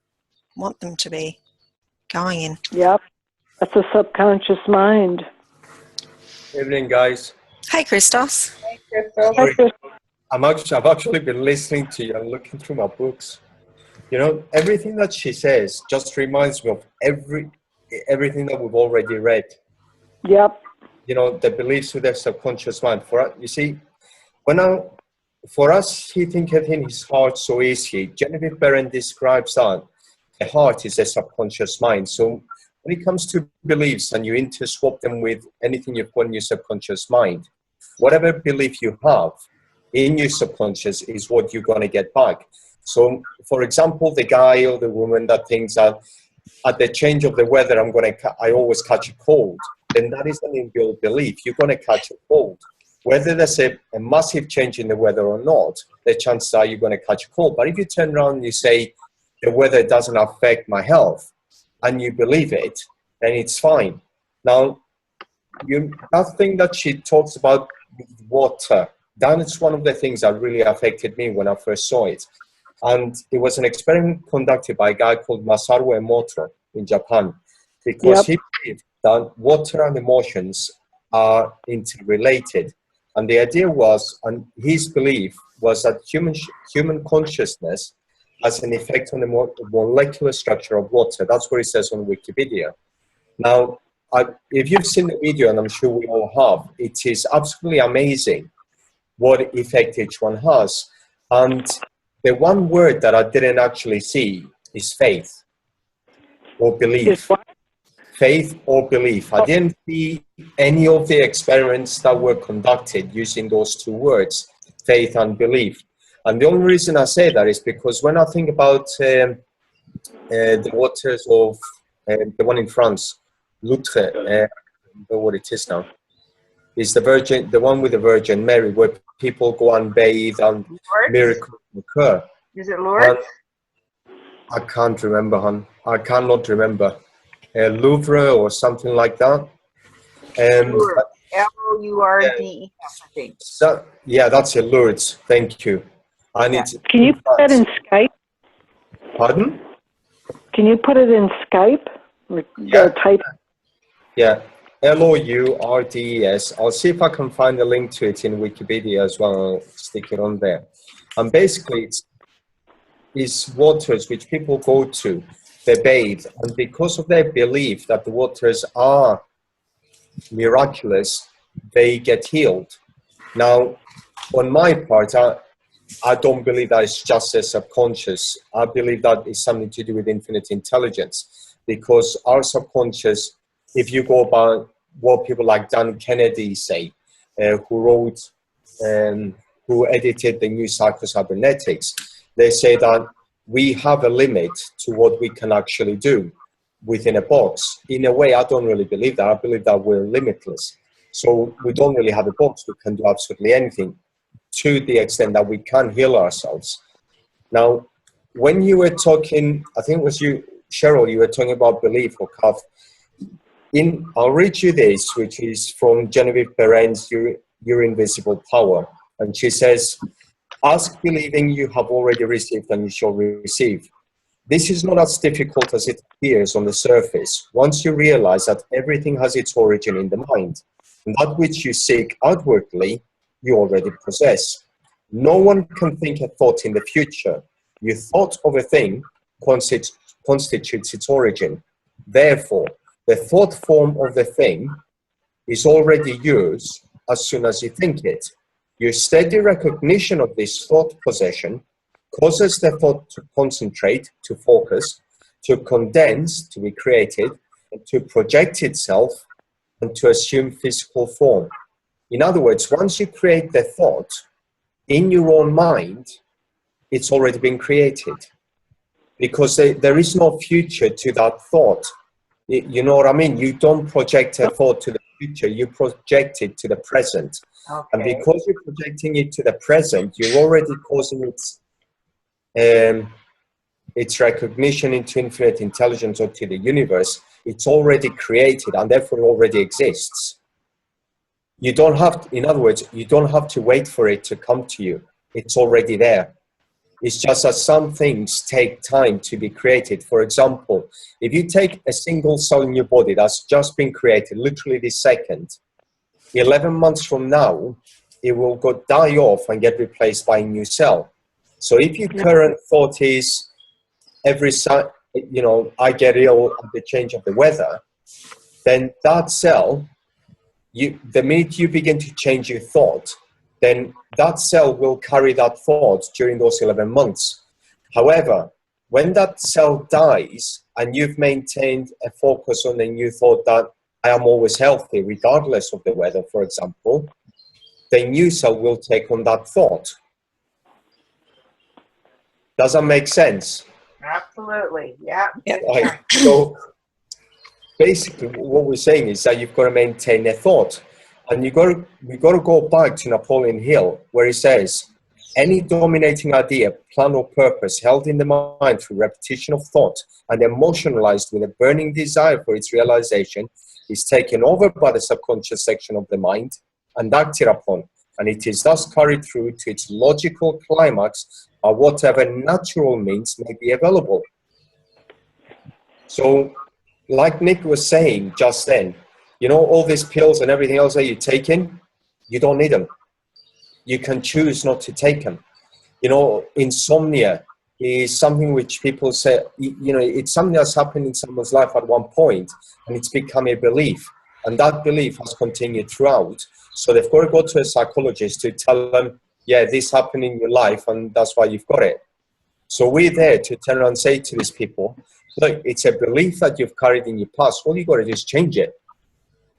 want them to be going in. Yep. That's a subconscious mind. Evening, guys. Hey, Christos. Hey, Crystal. Sorry, I've actually been listening to you and looking through my books. Everything that she says just reminds me of everything that we've already read. Yep. The beliefs with their subconscious mind. For us, he thinketh in his heart, so is he. Genevieve Perrin describes that the heart is a subconscious mind. So when it comes to beliefs and you interswap them with anything you've got in your subconscious mind, whatever belief you have in your subconscious is what you're going to get back. So, for example, the guy or the woman that thinks that at the change of the weather, I always catch a cold, then that is an inbuilt belief. You're going to catch a cold. Whether there's a massive change in the weather or not, the chances are you're going to catch a cold. But if you turn around and you say, the weather doesn't affect my health, and you believe it, then it's fine. Now, that thing that she talks about with water, that is one of the things that really affected me when I first saw it. And it was an experiment conducted by a guy called Masaru Emoto in Japan, because he believed that water and emotions are interrelated. And the idea was, and his belief was, that human consciousness has an effect on the molecular structure of water. That's what it says on Wikipedia. Now, if you've seen the video, and I'm sure we all have, it is absolutely amazing what effect each one has. And the one word that I didn't actually see is faith or belief. Faith or belief. I didn't see any of the experiments that were conducted using those two words, faith and belief. And the only reason I say that is because when I think about the waters of the one in France, Loutre, remember what it is now. It's the one with the Virgin Mary, where people go and bathe and Lourdes? miracles occur. Is it Lourdes? I can't remember, hon. I cannot remember. Louvre or something like that. Lourdes. Lourdes, I think. So, yeah, that's it, Lourdes. Thank you. And Yeah. it's Can you put that in Skype? Pardon? Can you put it in Skype? Or type? Yeah, Lourdes. I'll see if I can find a link to it in Wikipedia as well. I'll stick it on there. And basically, it's waters which people go to, they bathe, and because of their belief that the waters are miraculous, they get healed. Now, on my part, I don't believe that it's just a subconscious. I believe that it's something to do with infinite intelligence, because our subconscious, if you go by what people like Dan Kennedy say, who edited the new Psycho-Cybernetics, they say that we have a limit to what we can actually do within a box. In a way, I don't really believe that. I believe that we're limitless. So we don't really have a box. We can do absolutely anything, to the extent that we can heal ourselves. Now, when you were talking, I think it was you, Cheryl, you were talking about belief, or Kath. I'll read you this, which is from Genevieve Perrin's Your Invisible Power. And she says, ask believing you have already received and you shall receive. This is not as difficult as it appears on the surface. Once you realize that everything has its origin in the mind, and that which you seek outwardly, you already possess. No one can think a thought in the future. Your thought of a thing constitutes its origin. Therefore, the thought form of the thing is already yours as soon as you think it. Your steady recognition of this thought possession causes the thought to concentrate, to focus, to condense, to be created, and to project itself and to assume physical form. In other words, once you create the thought in your own mind, it's already been created, because there is no future to that thought. You know what I mean? You don't project a thought to the future, you project it to the present. Okay. And because you're projecting it to the present, you're already causing its recognition into infinite intelligence or to the universe. It's already created and therefore already exists. You don't have to, in other words, you don't have to wait for it to come to you. It's already there. It's just that some things take time to be created. For example, if you take a single cell in your body that's just been created, literally this second, 11 months from now, it will die off and get replaced by a new cell. So if your current thought is I get ill at the change of the weather, then that cell, the minute you begin to change your thought, then that cell will carry that thought during those 11 months. However, when that cell dies and you've maintained a focus on a new thought that I am always healthy, regardless of the weather, for example, the new cell will take on that thought. Does that make sense? Absolutely. Yeah. Right. So basically what we're saying is that you've got to maintain a thought. And we've got to go back to Napoleon Hill, where he says, any dominating idea, plan or purpose held in the mind through repetition of thought and emotionalized with a burning desire for its realization is taken over by the subconscious section of the mind and acted upon. And it is thus carried through to its logical climax by whatever natural means may be available. So, like Nick was saying just then, all these pills and everything else that you're taking, you don't need them. You can choose not to take them. Insomnia is something which people say, it's something that's happened in someone's life at one point and it's become a belief. And that belief has continued throughout. So they've got to go to a psychologist to tell them, yeah, this happened in your life and that's why you've got it. So we're there to turn around and say to these people, look, it's a belief that you've carried in your past. All you got to do is change it.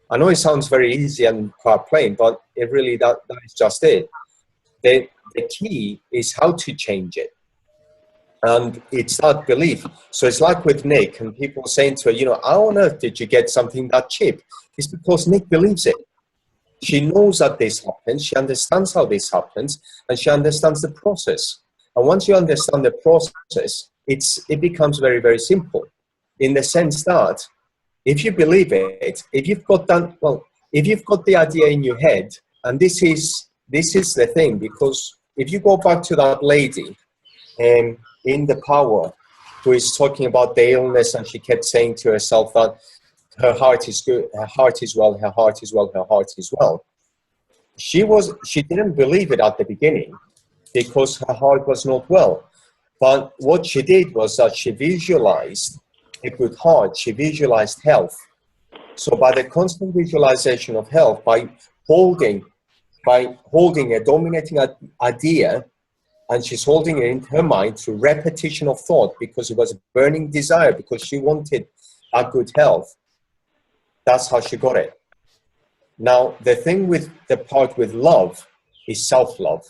I know it sounds very easy and quite plain, but it really, that is just it. The key is how to change it. And it's that belief. So it's like with Nick, and people saying to her, you know, how on earth did you get something that cheap? It's because Nick believes it. She knows that this happens, she understands how this happens, and she understands the process. And once you understand the process, it becomes very, very simple, in the sense that if you believe it, if you've got that, well, if you've got the idea in your head, and this is the thing, because if you go back to that lady in The Power, who is talking about the illness, and she kept saying to herself that her heart is good, her heart is well, her heart is well, her heart is well. She didn't believe it at the beginning because her heart was not well. But what she did was that she visualized a good heart, she visualized health. So by the constant visualization of health, by holding a dominating idea, and she's holding it in her mind through repetition of thought, because it was a burning desire, because she wanted a good health. That's how she got it. Now, the thing with the part with love is self-love.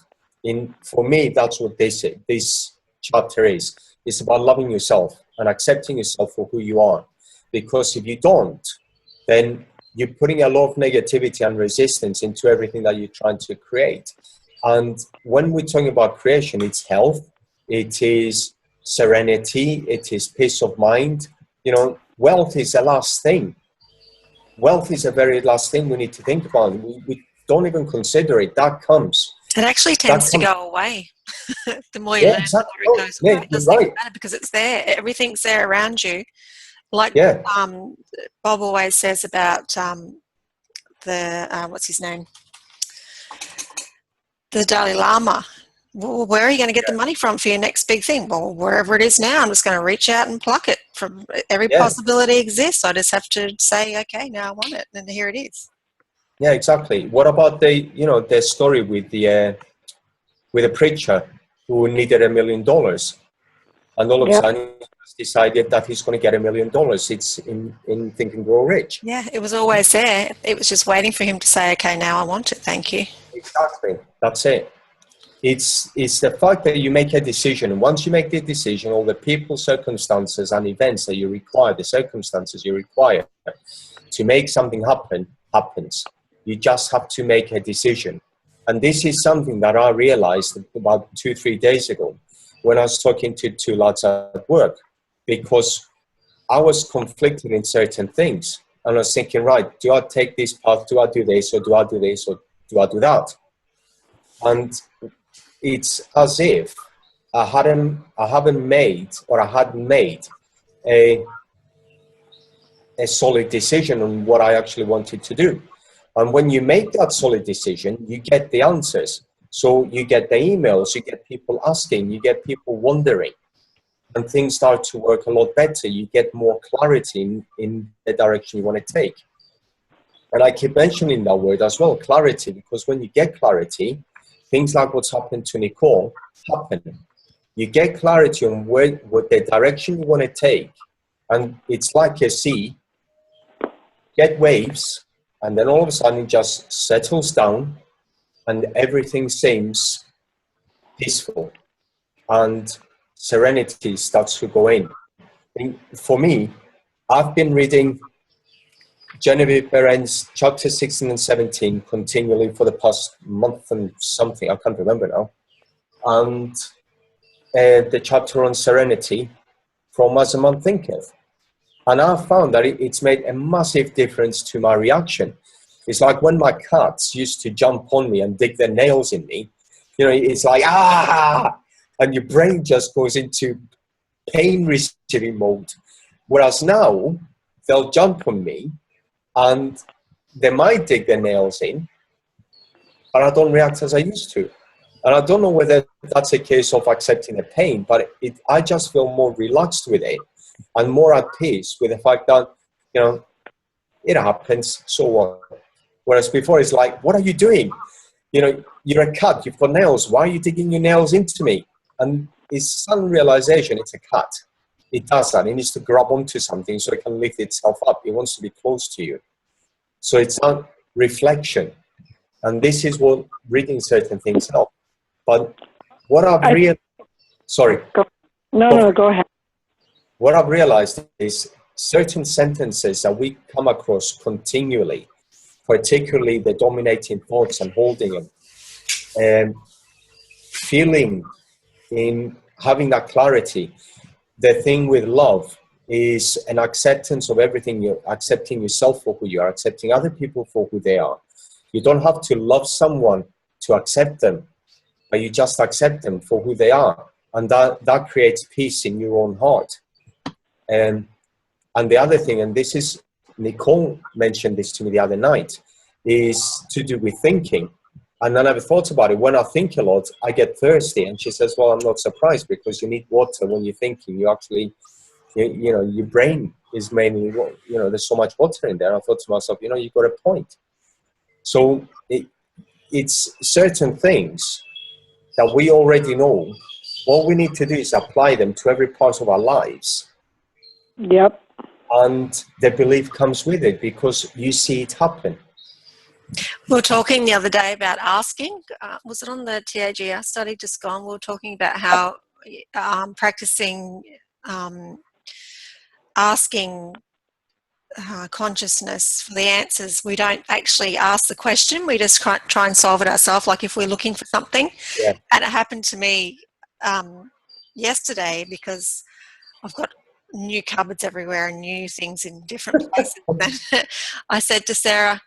For me, that's what this chapter is. It's about loving yourself and accepting yourself for who you are. Because if you don't, then you're putting a lot of negativity and resistance into everything that you're trying to create. And when we're talking about creation, it's health, it is serenity, it is peace of mind. You know, wealth is the last thing. Wealth is the very last thing we need to think about. We don't even consider it. That comes. It actually tends to go away. The more you learn, exactly. the more it goes away. It doesn't Right. even matter because it's there. Everything's there around you. Like Bob always says about what's his name? The Dalai Lama. Well, where are you going to get the money from for your next big thing? Well, wherever it is now, I'm just going to reach out and pluck it from every possibility exists. I just have to say, okay, now I want it, and here it is. Yeah, exactly. What about the story with the preacher who needed $1 million, and all of a sudden he decided that he's going to get $1 million? It's in Think and Grow Rich. Yeah, it was always there. It was just waiting for him to say, okay, now I want it. Thank you. Exactly. That's it. It's the fact that you make a decision, and once you make the decision, all the people, circumstances, and events that you require, the circumstances you require to make something happen, happens. You just have to make a decision. And this is something that I realized about 2-3 days ago when I was talking to 2 lads at work, because I was conflicted in certain things. And I was thinking, right, do I take this path? Do I do this? Or do I do this? Or do I do that? And it's as if I hadn't made a solid decision on what I actually wanted to do. And when you make that solid decision, you get the answers. So you get the emails, you get people asking, you get people wondering, and things start to work a lot better. You get more clarity in the direction you want to take. And I keep mentioning that word as well, clarity, because when you get clarity, things like what's happened to Nicole happen. You get clarity on what the direction you want to take. And it's like a sea, get waves, and then all of a sudden it just settles down and everything seems peaceful. And serenity starts to go in. And for me, I've been reading Genevieve Behrens chapter 16 and 17 continually for the past month and something, I can't remember now. And the chapter on serenity from As a Man Thinketh. And I've found that it's made a massive difference to my reaction. It's like when my cats used to jump on me and dig their nails in me, you know, it's like, and your brain just goes into pain receiving mode. Whereas now, they'll jump on me and they might dig their nails in, but I don't react as I used to. And I don't know whether that's a case of accepting the pain, but I just feel more relaxed with it and more at peace with the fact that, you know, it happens, so what? Whereas before it's like, what are you doing? You know, you're a cat, you've got nails, why are you digging your nails into me? And it's sudden realization, it's a cat. It does that. It needs to grab onto something so it can lift itself up. It wants to be close to you. So it's not reflection. And this is what reading certain things help. But what I've realized... Sorry. No, go ahead. What I've realized is certain sentences that we come across continually, particularly the dominating thoughts and holding them, and feeling in having that clarity. The thing with love is an acceptance of everything. You're accepting yourself for who you are, accepting other people for who they are. You don't have to love someone to accept them, but you just accept them for who they are. And that creates peace in your own heart. And the other thing, and this is, Nicole mentioned this to me the other night, is to do with thinking. And I never thought about it. When I think a lot, I get thirsty. And she says, well, I'm not surprised, because you need water when you're thinking. You actually, you know, your brain is mainly, you know, there's so much water in there. I thought to myself, you know, you've got a point. So it's certain things that we already know. All we need to do is apply them to every part of our lives. Yep. And the belief comes with it because you see it happen. We were talking the other day about asking. Was it on the TAGR study just gone? We were talking about how practicing asking consciousness for the answers. We don't actually ask the question. We just try and solve it ourselves, like if we're looking for something. Yeah. And it happened to me yesterday because I've got new cupboards everywhere and new things in different places. I said to Sarah,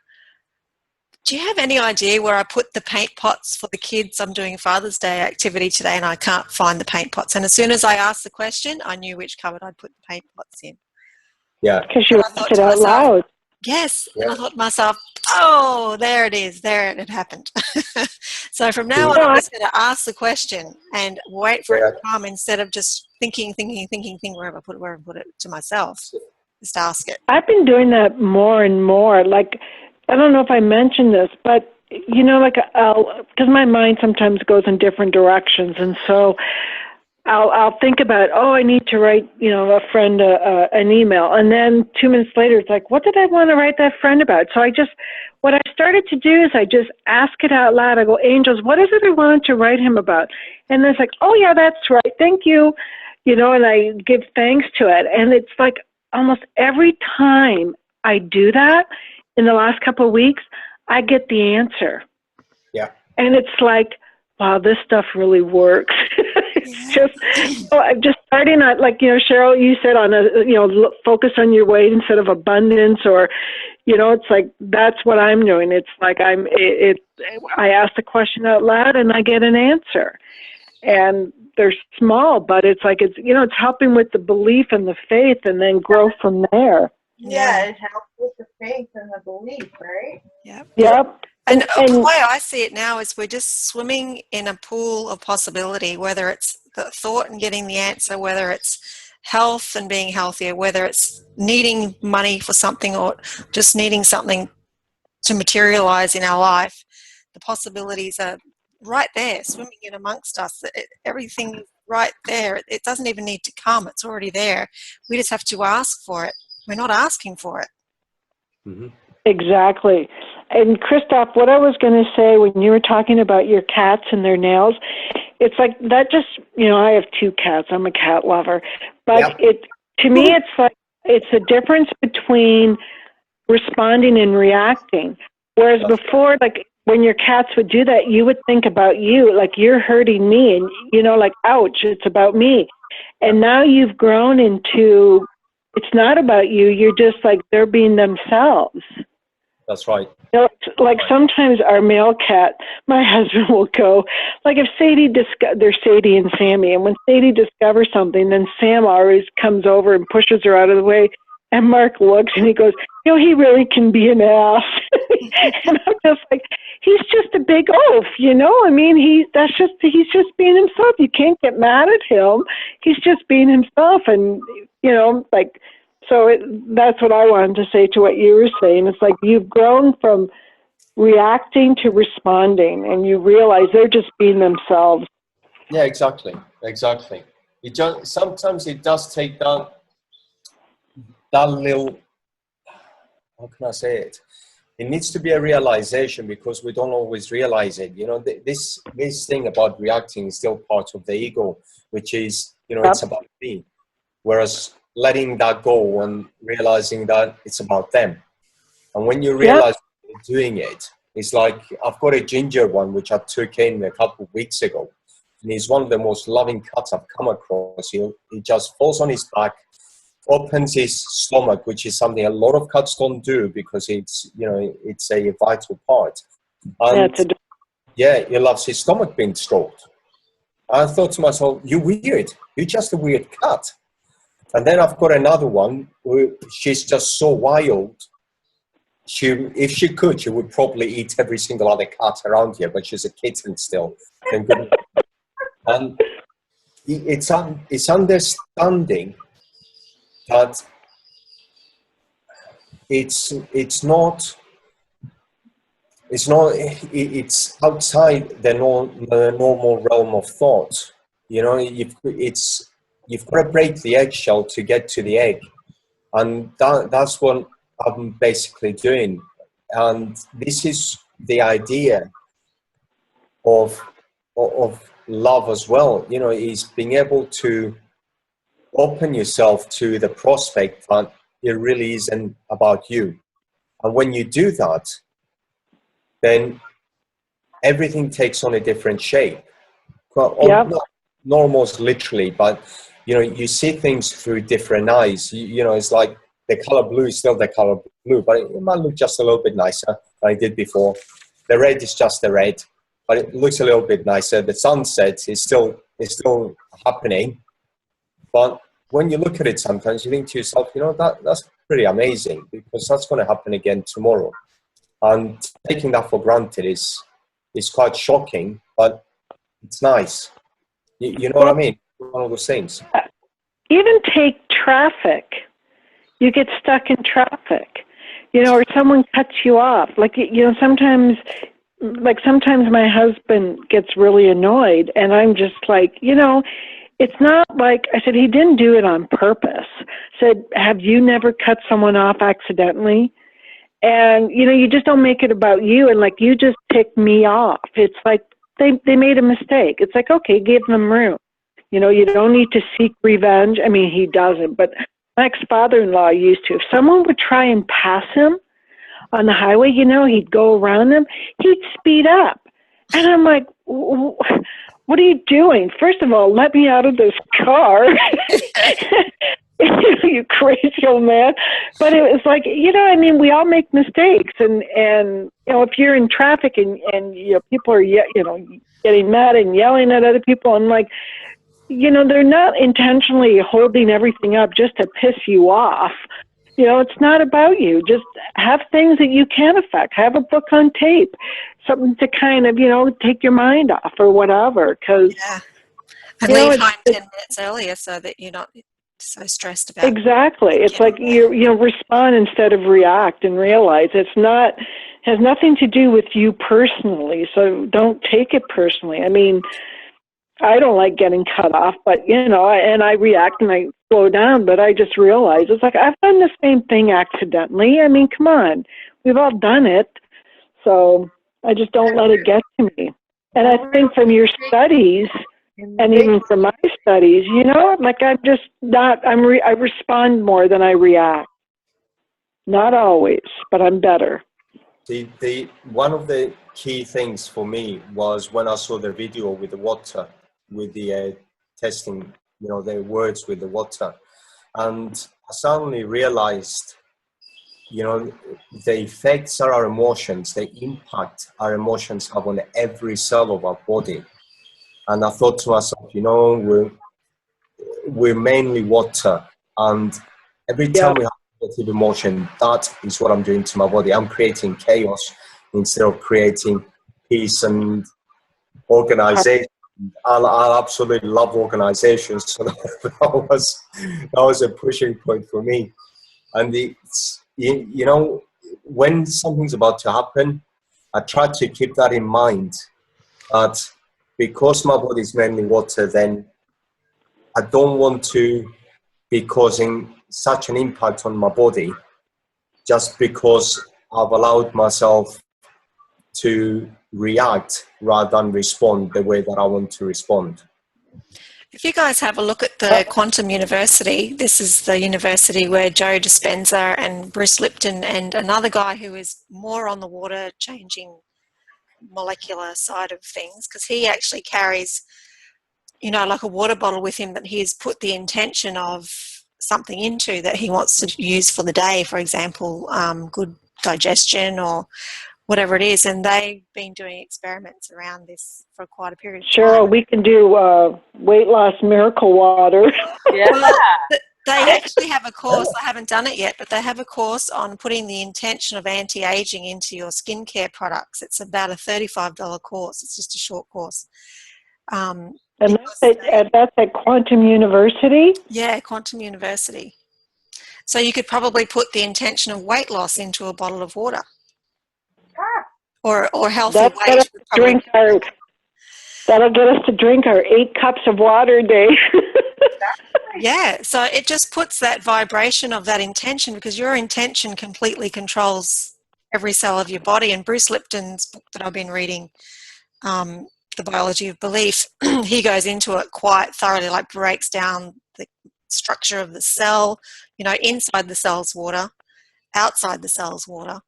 do you have any idea where I put the paint pots for the kids? I'm doing a Father's Day activity today and I can't find the paint pots. And as soon as I asked the question, I knew which cupboard I'd put the paint pots in. Yeah. Because you asked it out loud. Yes. Yeah. And I thought to myself, oh, there it is. There it happened. So from now on, I'm just going to ask the question and wait for it to come instead of just thinking, where have I put it to myself. Just ask it. I've been doing that more and more. Like, I don't know if I mentioned this, but, you know, like because my mind sometimes goes in different directions. And so I'll think about, I need to write, you know, a friend an email. And then 2 minutes later, it's like, what did I want to write that friend about? So what I started to do is I just ask it out loud. I go, Angels, what is it I wanted to write him about? And then it's like, oh, yeah, that's right. Thank you. You know, and I give thanks to it. And it's like almost every time I do that in the last couple of weeks, I get the answer. Yeah. And it's like, wow, this stuff really works. It's just, I'm just starting at, like, you know, Cheryl, you said focus on your weight instead of abundance, or, you know, it's like, that's what I'm doing. It's like I ask the question out loud and I get an answer. And they're small, but it's like, it's, you know, it's helping with the belief and the faith and then grow from there. Yeah, it helps with the faith and the belief, right? Yep. And the way I see it now is we're just swimming in a pool of possibility, whether it's the thought and getting the answer, whether it's health and being healthier, whether it's needing money for something or just needing something to materialize in our life. The possibilities are right there, swimming in amongst us. Everything is right there. It doesn't even need to come. It's already there. We just have to ask for it. We're not asking for it. Mm-hmm. Exactly. And Christoph, what I was going to say when you were talking about your cats and their nails, it's like that just, you know, I have 2 cats. I'm a cat lover. But to me, it's like, it's a difference between responding and reacting. Whereas before, like when your cats would do that, you would think about you, like you're hurting me and, you know, like, ouch, it's about me. And now you've grown into, it's not about you. You're just like, they're being themselves. That's right. You know, like sometimes our male cat, my husband will go, like if Sadie, there's Sadie and Sammy, and when Sadie discovers something, then Sam always comes over and pushes her out of the way, and Mark looks and he goes, you know, he really can be an ass. And I'm just like, he's just a big oaf, you know? I mean, he's just being himself. You can't get mad at him. He's just being himself, and, you know, like, so that's what I wanted to say to what you were saying. It's like you've grown from reacting to responding, and you realize they're just being themselves. Yeah, exactly. Sometimes it does take that little, how can I say it? It needs to be a realization, because we don't always realize it. You know, this thing about reacting is still part of the ego, which is You know, Yep. it's about me. Whereas letting that go and realizing that it's about them. And when you Yep. realize you're doing it, it's like I've got a ginger one which I took in a couple of weeks ago. And he's one of the most loving cats I've come across. He just falls on his back, opens his stomach, which is something a lot of cats don't do because it's, you know, it's a vital part. And That's a yeah, he loves his stomach being stroked. I thought to myself, you're weird. You're just a weird cat. And then I've got another one who she's just so wild. If she could, she would probably eat every single other cat around here, but she's a kitten still. Thank goodness. And it's understanding that it's outside the normal realm of thought. You know, you've got to break the eggshell to get to the egg, and that's what I'm basically doing. And this is the idea of love as well. You know, is being able to open yourself to the prospect that it really isn't about you. And when you do that, then everything takes on a different shape. Well, Yep. not almost literally, but you know, you see things through different eyes. You know, it's like the color blue is still the color blue, but it might look just a little bit nicer than it did before. The red is just the red, but it looks a little bit nicer. The sunset is still happening, but when you look at it, sometimes you think to yourself, you know, that's pretty amazing because that's going to happen again tomorrow. And taking that for granted is quite shocking, but it's nice. You know what I mean? One of those things. Even take traffic. You get stuck in traffic, you know, or someone cuts you off. Like, you know, sometimes my husband gets really annoyed and I'm just like, you know, it's not like, I said, he didn't do it on purpose. I said, have you never cut someone off accidentally? And, you know, you just don't make it about you. And like, you just tick me off. It's like, they made a mistake. It's like, okay, give them room. You know, you don't need to seek revenge. I mean, he doesn't, but my ex-father-in-law used to. If someone would try and pass him on the highway, you know, he'd go around them, he'd speed up. And I'm like, what are you doing? First of all, let me out of this car. You crazy old man. But it was like, you know, I mean, we all make mistakes. And you know, if you're in traffic and you know, people are, you know, getting mad and yelling at other people, and like, you know, they're not intentionally holding everything up just to piss you off. You know, it's not about you. Just have things that you can affect. Have a book on tape, something to kind of, you know, take your mind off or whatever. Because Yeah. And you know, leave home 10 minutes earlier so that you're not so stressed about exactly. It's getting like you know, respond instead of react, and realize has nothing to do with you personally. So don't take it personally. I mean, I don't like getting cut off, but you know, and I react and I slow down, but I just realize it's like I've done the same thing accidentally. I mean, come on, we've all done it. So I just don't let it get to me. And I think from your studies and even from my studies, you know, like I'm just not, I respond more than I react. Not always, but I'm better. The one of the key things for me was when I saw the video with the water, with the testing, you know, the words with the water, and I suddenly realized, you know, the effects are our emotions, the impact our emotions have on every cell of our body. And I thought to myself, you know, we're mainly water, and every time we have a negative emotion, that is what I'm doing to my body. I'm creating chaos instead of creating peace and organization. I absolutely love organization, so that was a pushing point for me. And you know, when something's about to happen, I try to keep that in mind, that because my body is mainly water, then I don't want to be causing such an impact on my body just because I've allowed myself to react rather than respond the way that I want to respond. If you guys have a look at the Quantum University, this is the university where Joe Dispenza and Bruce Lipton and another guy who is more on the water changing molecular side of things, because he actually carries, you know, like a water bottle with him that he's put the intention of something into that he wants to use for the day, for example, good digestion or whatever it is. And they've been doing experiments around this for quite a period of time. Cheryl, we can do weight loss miracle water. Yeah. Well, they actually have a course, I haven't done it yet, but they have a course on putting the intention of anti-aging into your skincare products. It's about a $35 course. It's just a short course. And that's at Quantum University? Yeah, Quantum University. So you could probably put the intention of weight loss into a bottle of water. Or healthy That'll weight. That'll get us to drink our 8 cups of water a day. Yeah, so it just puts that vibration of that intention, because your intention completely controls every cell of your body. And Bruce Lipton's book that I've been reading, The Biology of Belief, he goes into it quite thoroughly, like breaks down the structure of the cell, you know, inside the cell's water, outside the cell's water.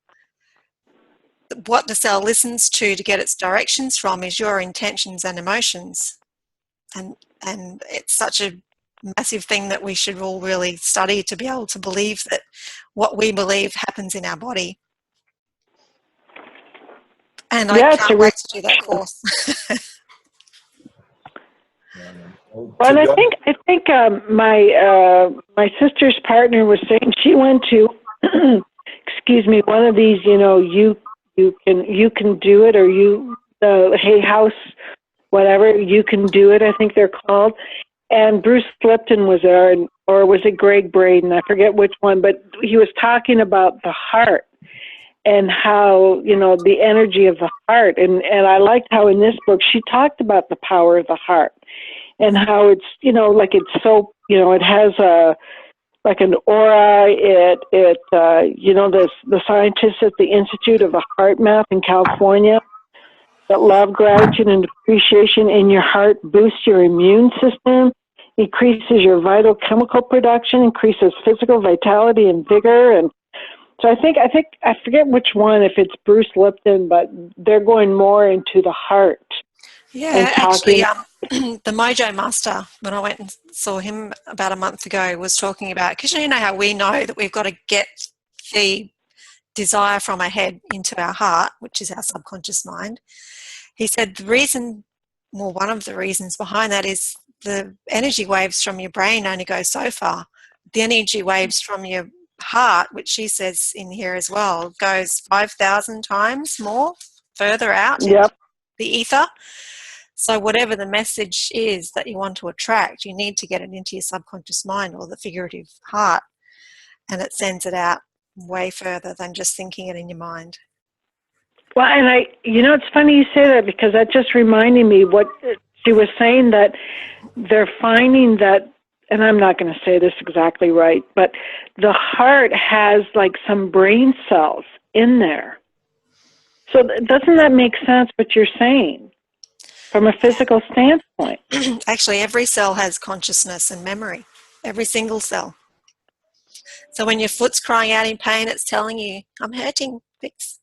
What the cell listens to get its directions from is your intentions and emotions. And it's such a massive thing that we should all really study to be able to believe that what we believe happens in our body. And I can't wait to do that course. Well, I think my sister's partner was saying she went to, excuse me, one of these, you know, you can do it, or the Hay House, whatever, you can do it, I think they're called. And Bruce Lipton was there, or was it Greg Braden? I forget which one, but he was talking about the heart and how, you know, the energy of the heart. And I liked how in this book she talked about the power of the heart and how it's, you know, like it's so, you know, it has like an aura. You know, the scientists at the Institute of the Heart Math in California, that love, gratitude, and appreciation in your heart boosts your immune system, increases your vital chemical production, increases physical vitality and vigor. And so I forget which one, if it's Bruce Lipton, but they're going more into the heart. Yeah, actually, the Mojo Master, when I went and saw him about a month ago, was talking about, because you know how we know that we've got to get the desire from our head into our heart, which is our subconscious mind. He said one of the reasons behind that is the energy waves from your brain only go so far. The energy waves from your heart, which she says in here as well, goes 5,000 times more further out into the ether. So whatever the message is that you want to attract, you need to get it into your subconscious mind or the figurative heart, and it sends it out way further than just thinking it in your mind. Well, and you know, it's funny you say that, because that just reminded me what she was saying, that they're finding that, and I'm not going to say this exactly right, but the heart has like some brain cells in there. So doesn't that make sense what you're saying from a physical standpoint? Actually, every cell has consciousness and memory, every single cell. So when your foot's crying out in pain, it's telling you, I'm hurting,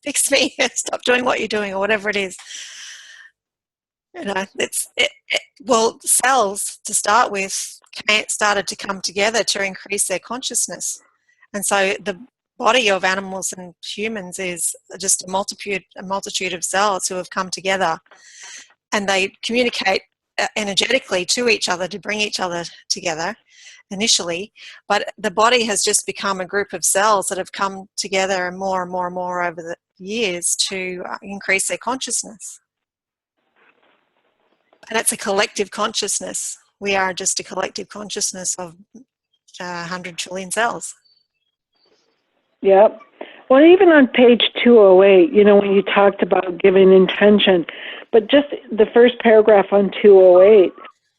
fix me, stop doing what you're doing, or whatever it is. You know, well, cells to start with started to come together to increase their consciousness. And so the body of animals and humans is just a multitude of cells who have come together, and they communicate energetically to each other to bring each other together initially, but the body has just become a group of cells that have come together and more over the years to increase their consciousness. And it's a collective consciousness. We are just a collective consciousness of 100 trillion cells. Yep. Well, even on page 208, you know, when you talked about giving intention, but just the first paragraph on 208,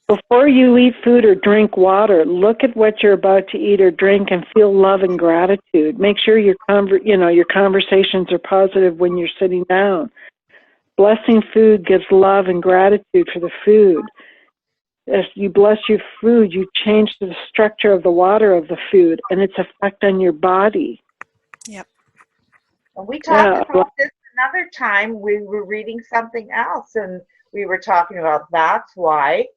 before you eat food or drink water, look at what you're about to eat or drink and feel love and gratitude. Make sure your conversations are positive when you're sitting down. Blessing food gives love and gratitude for the food. As you bless your food, you change the structure of the water of the food and its effect on your body. Yep. And we talked Yeah. about this another time. We were reading something else, and we were talking about that's why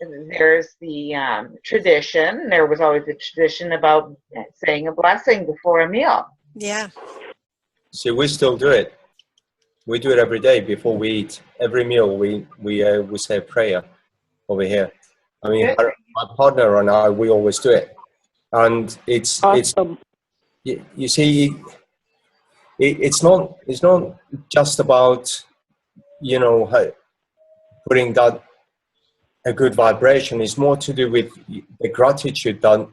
there's the tradition. There was always a tradition about saying a blessing before a meal. Yeah. See, we still do it. We do it every day before we eat. Every meal, we say a prayer over here. I mean, Good. my partner and I, we always do it, and it's Awesome. you see, it's not just about putting that a good vibration. It's more to do with the gratitude that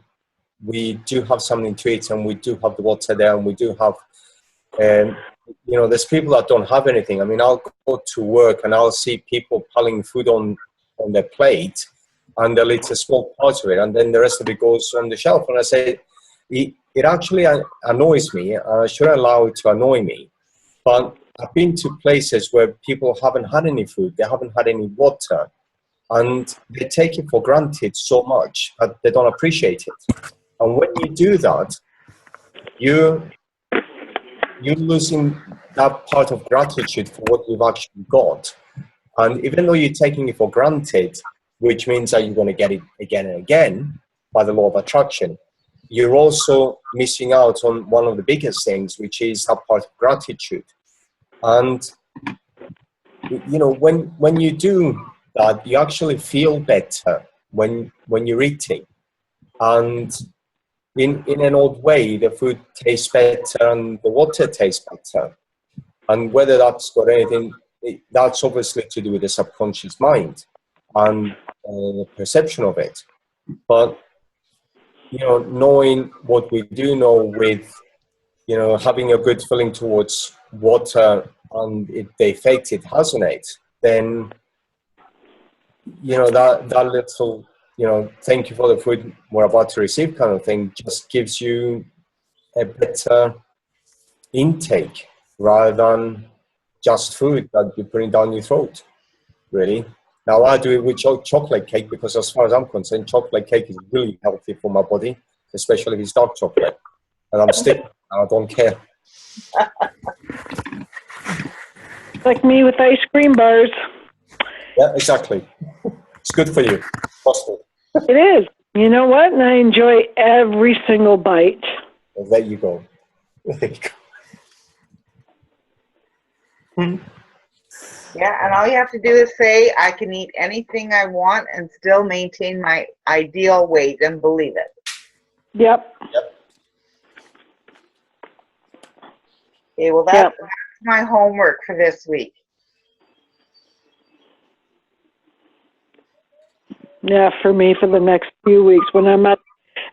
we do have something to eat, and we do have the water there, and we do have there's people that don't have anything. I mean, I'll go to work and I'll see people piling food on their plate, and they'll eat a small part of it, and then the rest of it goes on the shelf. And I say, it actually annoys me. I shouldn't allow it to annoy me. But I've been to places where people haven't had any food, they haven't had any water, and they take it for granted so much that they don't appreciate it. And when you do that, you're losing that part of gratitude for what you've actually got. And even though you're taking it for granted, which means that you're going to get it again and again by the law of attraction, you're also missing out on one of the biggest things, which is that part of gratitude. And when you do that, you actually feel better when you're eating. And in an odd way, the food tastes better and the water tastes better. And whether that's got anything, that's obviously to do with the subconscious mind and the perception of it. But knowing what we do know with having a good feeling towards water and the effect it has on it, then that little thank you for the food we're about to receive kind of thing just gives you a better intake rather than just food that you're putting down your throat, really. Now, I do it with chocolate cake because, as far as I'm concerned, chocolate cake is really healthy for my body, especially if it's dark chocolate. And I'm still, I don't care. Like me with ice cream bars. Yeah, exactly. It's good for you. Possible. It is. You know what? And I enjoy every single bite. Well, there you go. There you go. Yeah, and all you have to do is say, I can eat anything I want and still maintain my ideal weight, and believe it. Yep. Okay, well, that's my homework for this week. Yeah, for me for the next few weeks when I'm at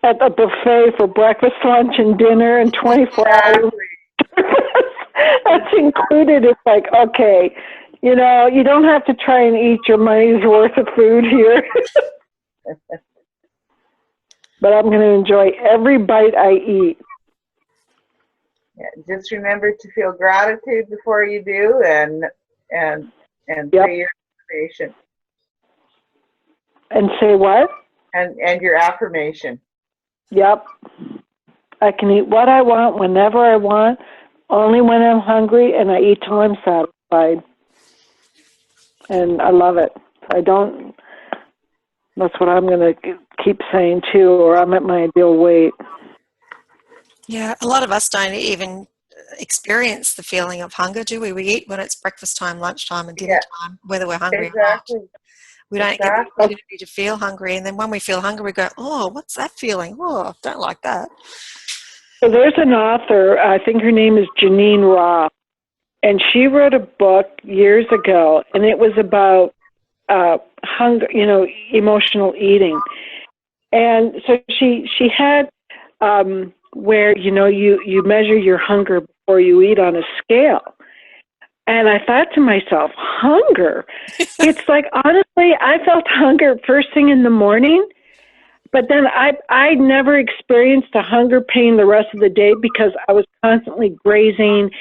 the buffet for breakfast, lunch, and dinner and 24 hours. That's included. It's like, okay, you don't have to try and eat your money's worth of food here. But I'm going to enjoy every bite I eat. Yeah, just remember to feel gratitude before you do, and say your affirmation. And say what? And your affirmation. Yep. I can eat what I want, whenever I want, only when I'm hungry, and I eat till I'm satisfied. And I love it. That's what I'm going to keep saying too, or I'm at my ideal weight. Yeah, a lot of us don't even experience the feeling of hunger, do we? We eat when it's breakfast time, lunchtime, and dinner time, whether we're hungry or not. We don't get the opportunity to feel hungry, and then when we feel hungry, we go, oh, what's that feeling? Oh, don't like that. So there's an author, I think her name is Janine Roth, and she wrote a book years ago, and it was about hunger, emotional eating. And so she had where, you measure your hunger before you eat on a scale. And I thought to myself, hunger? It's like, honestly, I felt hunger first thing in the morning, but then I never experienced a hunger pain the rest of the day because I was constantly grazing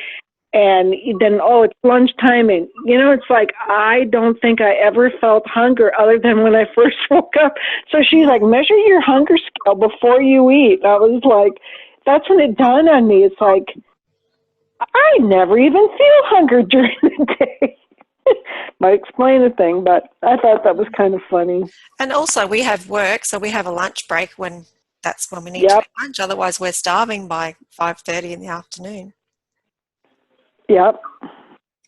And then, oh, it's lunchtime. And, it's like, I don't think I ever felt hunger other than when I first woke up. So she's like, measure your hunger scale before you eat. I was like, that's when it dawned on me. It's like, I never even feel hunger during the day. Might explain a thing, but I thought that was kind of funny. And also we have work, so we have a lunch break that's when we need to Yep. eat lunch. Otherwise we're starving by 5:30 in the afternoon. Yep.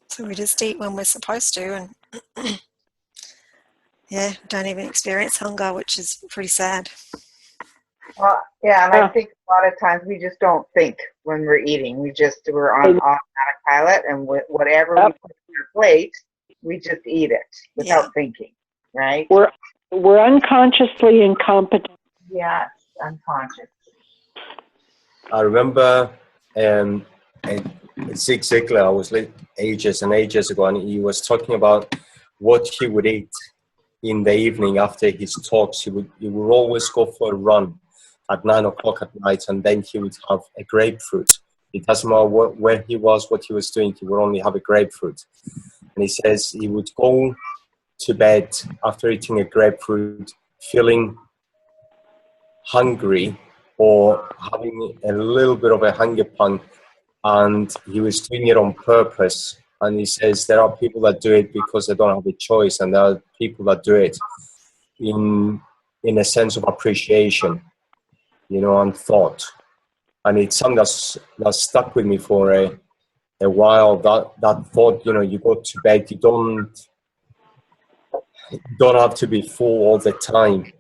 So we just eat when we're supposed to, and yeah, don't even experience hunger, which is pretty sad. Well, yeah, and I think a lot of times we just don't think when we're eating. We're on automatic pilot, and whatever we put on our plate, we just eat it without thinking, right? We're unconsciously incompetent. Yes, unconscious. I remember Zig Ziglar, I was ages and ages ago, and he was talking about what he would eat in the evening after his talks. He would always go for a run at 9 o'clock at night, and then he would have a grapefruit. It doesn't matter where he was, what he was doing, he would only have a grapefruit. And he says he would go to bed after eating a grapefruit feeling hungry or having a little bit of a hunger pang, and he was doing it on purpose. And he says there are people that do it because they don't have a choice, and there are people that do it in a sense of appreciation, and thought. And it's something that's stuck with me for a while. That thought, you go to bed, you don't have to be full all the time,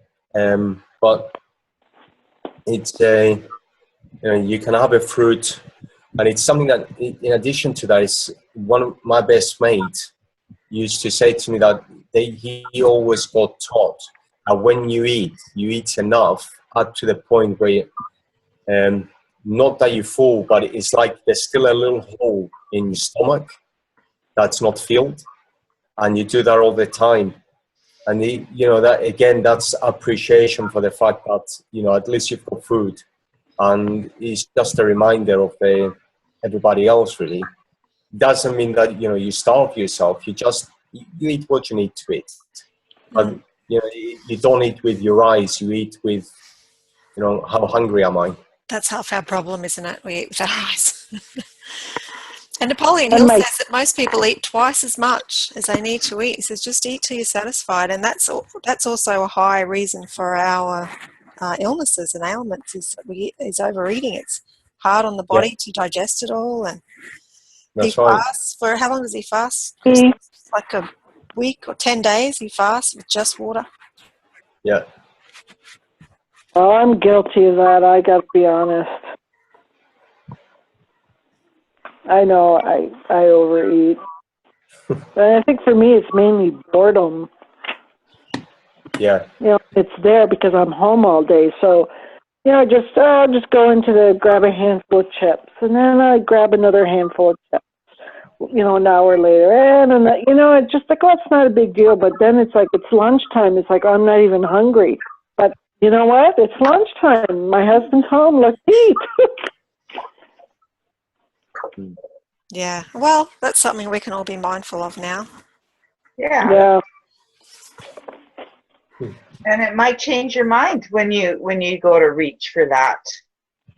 but it's you can have a fruit. And it's something that, in addition to that, is one of my best mates used to say to me that he always got taught that when you eat enough up to the point where, not that you're full, but it's like there's still a little hole in your stomach that's not filled, and you do that all the time. And that again, that's appreciation for the fact that at least you've got food, and it's just a reminder of everybody else. Really doesn't mean that you starve yourself. You eat what you need to eat, but you don't eat with your eyes. You eat with how hungry am I. That's half our problem, isn't it? We eat with our eyes. And Napoleon Hill says that most people eat twice as much as they need to eat. He says just eat till you're satisfied, and that's also a high reason for our illnesses and ailments is overeating. It's hard on the body to digest it all, and That's he right. fasts for how long does he fast? Like a week or 10 days. He fasts with just water. Yeah. Oh, I'm guilty of that. I got to be honest. I know I overeat. But I think for me it's mainly boredom. Yeah. It's there because I'm home all day. So, I'll just go into grab a handful of chips, and then I grab another handful of chips. An hour later, and it's just like, well, it's not a big deal. But then it's like it's lunchtime. It's like I'm not even hungry. But you know what? It's lunchtime. My husband's home. Let's eat. Yeah. Well, that's something we can all be mindful of now. Yeah. And it might change your mind when you go to reach for that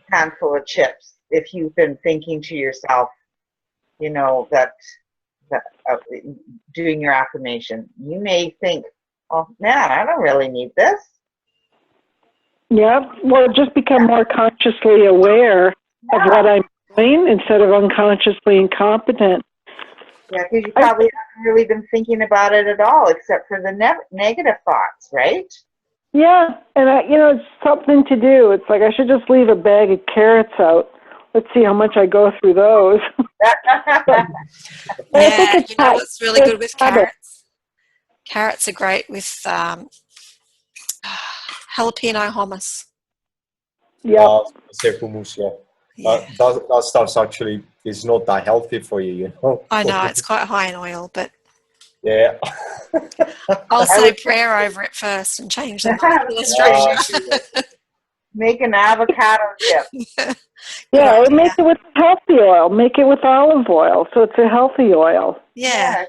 handful of chips. If you've been thinking to yourself, that doing your affirmation, you may think, oh man, I don't really need this. Yeah. Well, just become more consciously aware of what I'm doing instead of unconsciously incompetent. Yeah, because you probably haven't really been thinking about it at all, except for the negative thoughts, right? Yeah, and it's something to do. It's like I should just leave a bag of carrots out. Let's see how much I go through those. Yeah, what's really good with carrots? Carrots are great with jalapeno hummus. Yeah. Hummus, that stuff's actually is not that healthy for you, I know, it's quite high in oil, but yeah. I'll say prayer over it first and change the structure. Make an avocado dip. Yeah, or make it with healthy oil. Make it with olive oil, so it's a healthy oil. Yeah.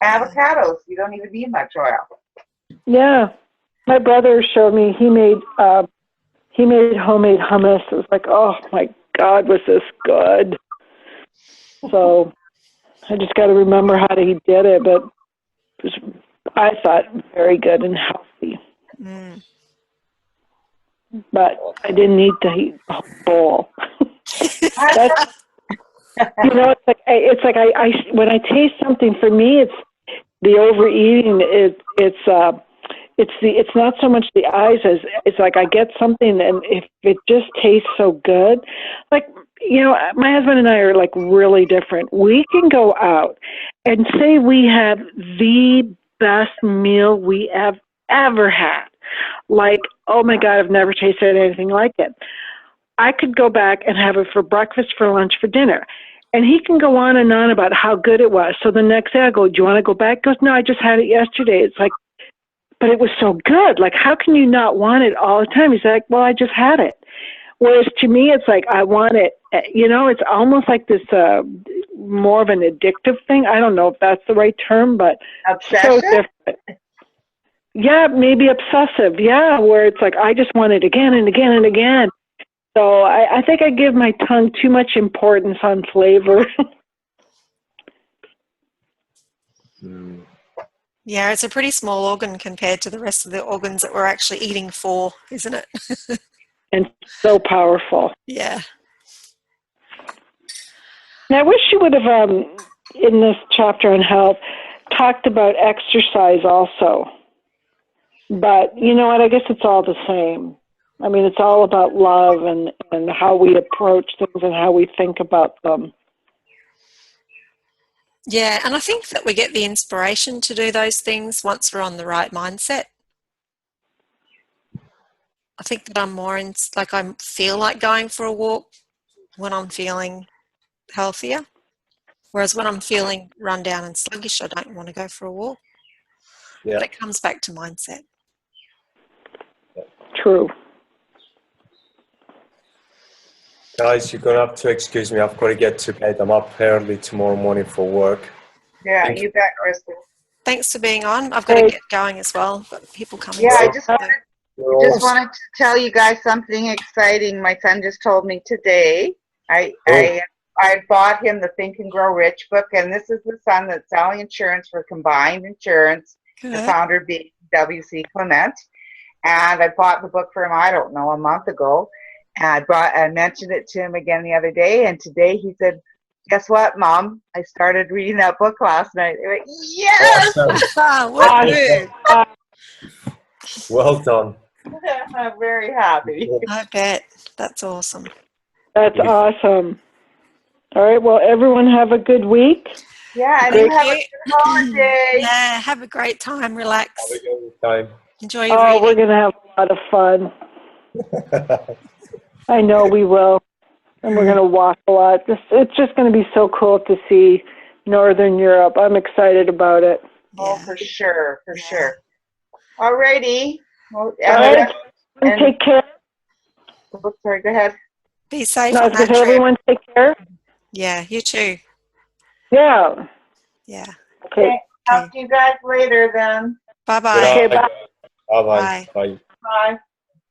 Avocados. You don't even need much oil. Yeah. My brother showed me he made homemade hummus. It was like, oh my God, was this good? So I just got to remember how he did it, but it was, I thought, very good and healthy. Mm. But I didn't eat the whole bowl. That's, it's like I when I taste something, for me, it's the overeating. It's not so much the eyes as it's like I get something, and if it just tastes so good, like, my husband and I are like really different. We can go out and say we have the best meal we have ever had. Like, oh my God, I've never tasted anything like it. I could go back and have it for breakfast, for lunch, for dinner. And he can go on and on about how good it was. So the next day I go, do you want to go back? He goes, no, I just had it yesterday. It's like, but it was so good. Like, how can you not want it all the time? He's like, well, I just had it. Whereas to me, it's like, I want it, it's almost like this, more of an addictive thing. I don't know if that's the right term, but Obsession? so different. Yeah, maybe obsessive. Yeah, where it's like, I just want it again and again and again. So I think I give my tongue too much importance on flavor. Yeah, it's a pretty small organ compared to the rest of the organs that we're actually eating for, isn't it? And so powerful. Yeah. Now, I wish you would have, in this chapter on health, talked about exercise also. But you know what? I guess it's all the same. I mean, it's all about love and how we approach things and how we think about them. Yeah, and I think that we get the inspiration to do those things once we're on the right mindset. I think that I'm more in, like, I feel like going for a walk when I'm feeling healthier. Whereas when I'm feeling run down and sluggish, I don't want to go for a walk. Yeah. But it comes back to mindset. True. Guys, you're going to have to excuse me. I've got to get to bed. I'm up early tomorrow morning for work. Yeah, you bet, Crystal. Thanks for being on. I've got to get going as well. Got people coming. Yeah, I soon. just wanted to tell you guys something exciting. My son just told me today. I bought him the Think and Grow Rich book, and this is the son that's selling insurance for Combined Insurance, Good. the founder being W.C. Clement. And I bought the book for him, I don't know, a month ago. And I mentioned it to him again the other day, and today he said, guess what, Mom? I started reading that book last night. I went, yes! Awesome. Well done. I'm very happy. I bet. That's awesome. That's awesome. All right, well, everyone have a good week. Yeah, and you have a good holiday. Yeah, have a great time. Relax. Have a good time. Enjoy your Oh, reading. we're going to have a lot of fun. I know we will. And we're going to walk a lot. It's just going to be so cool to see Northern Europe. I'm excited about it. Oh, for sure, for sure. All righty. Well, All right. And take care. Sorry, go ahead. Be safe No, on that because trip. everyone take care. Yeah, you too. Yeah. Yeah. Okay. Talk to you guys later then. Bye-bye. Okay, bye. Bye-bye. Bye. Bye.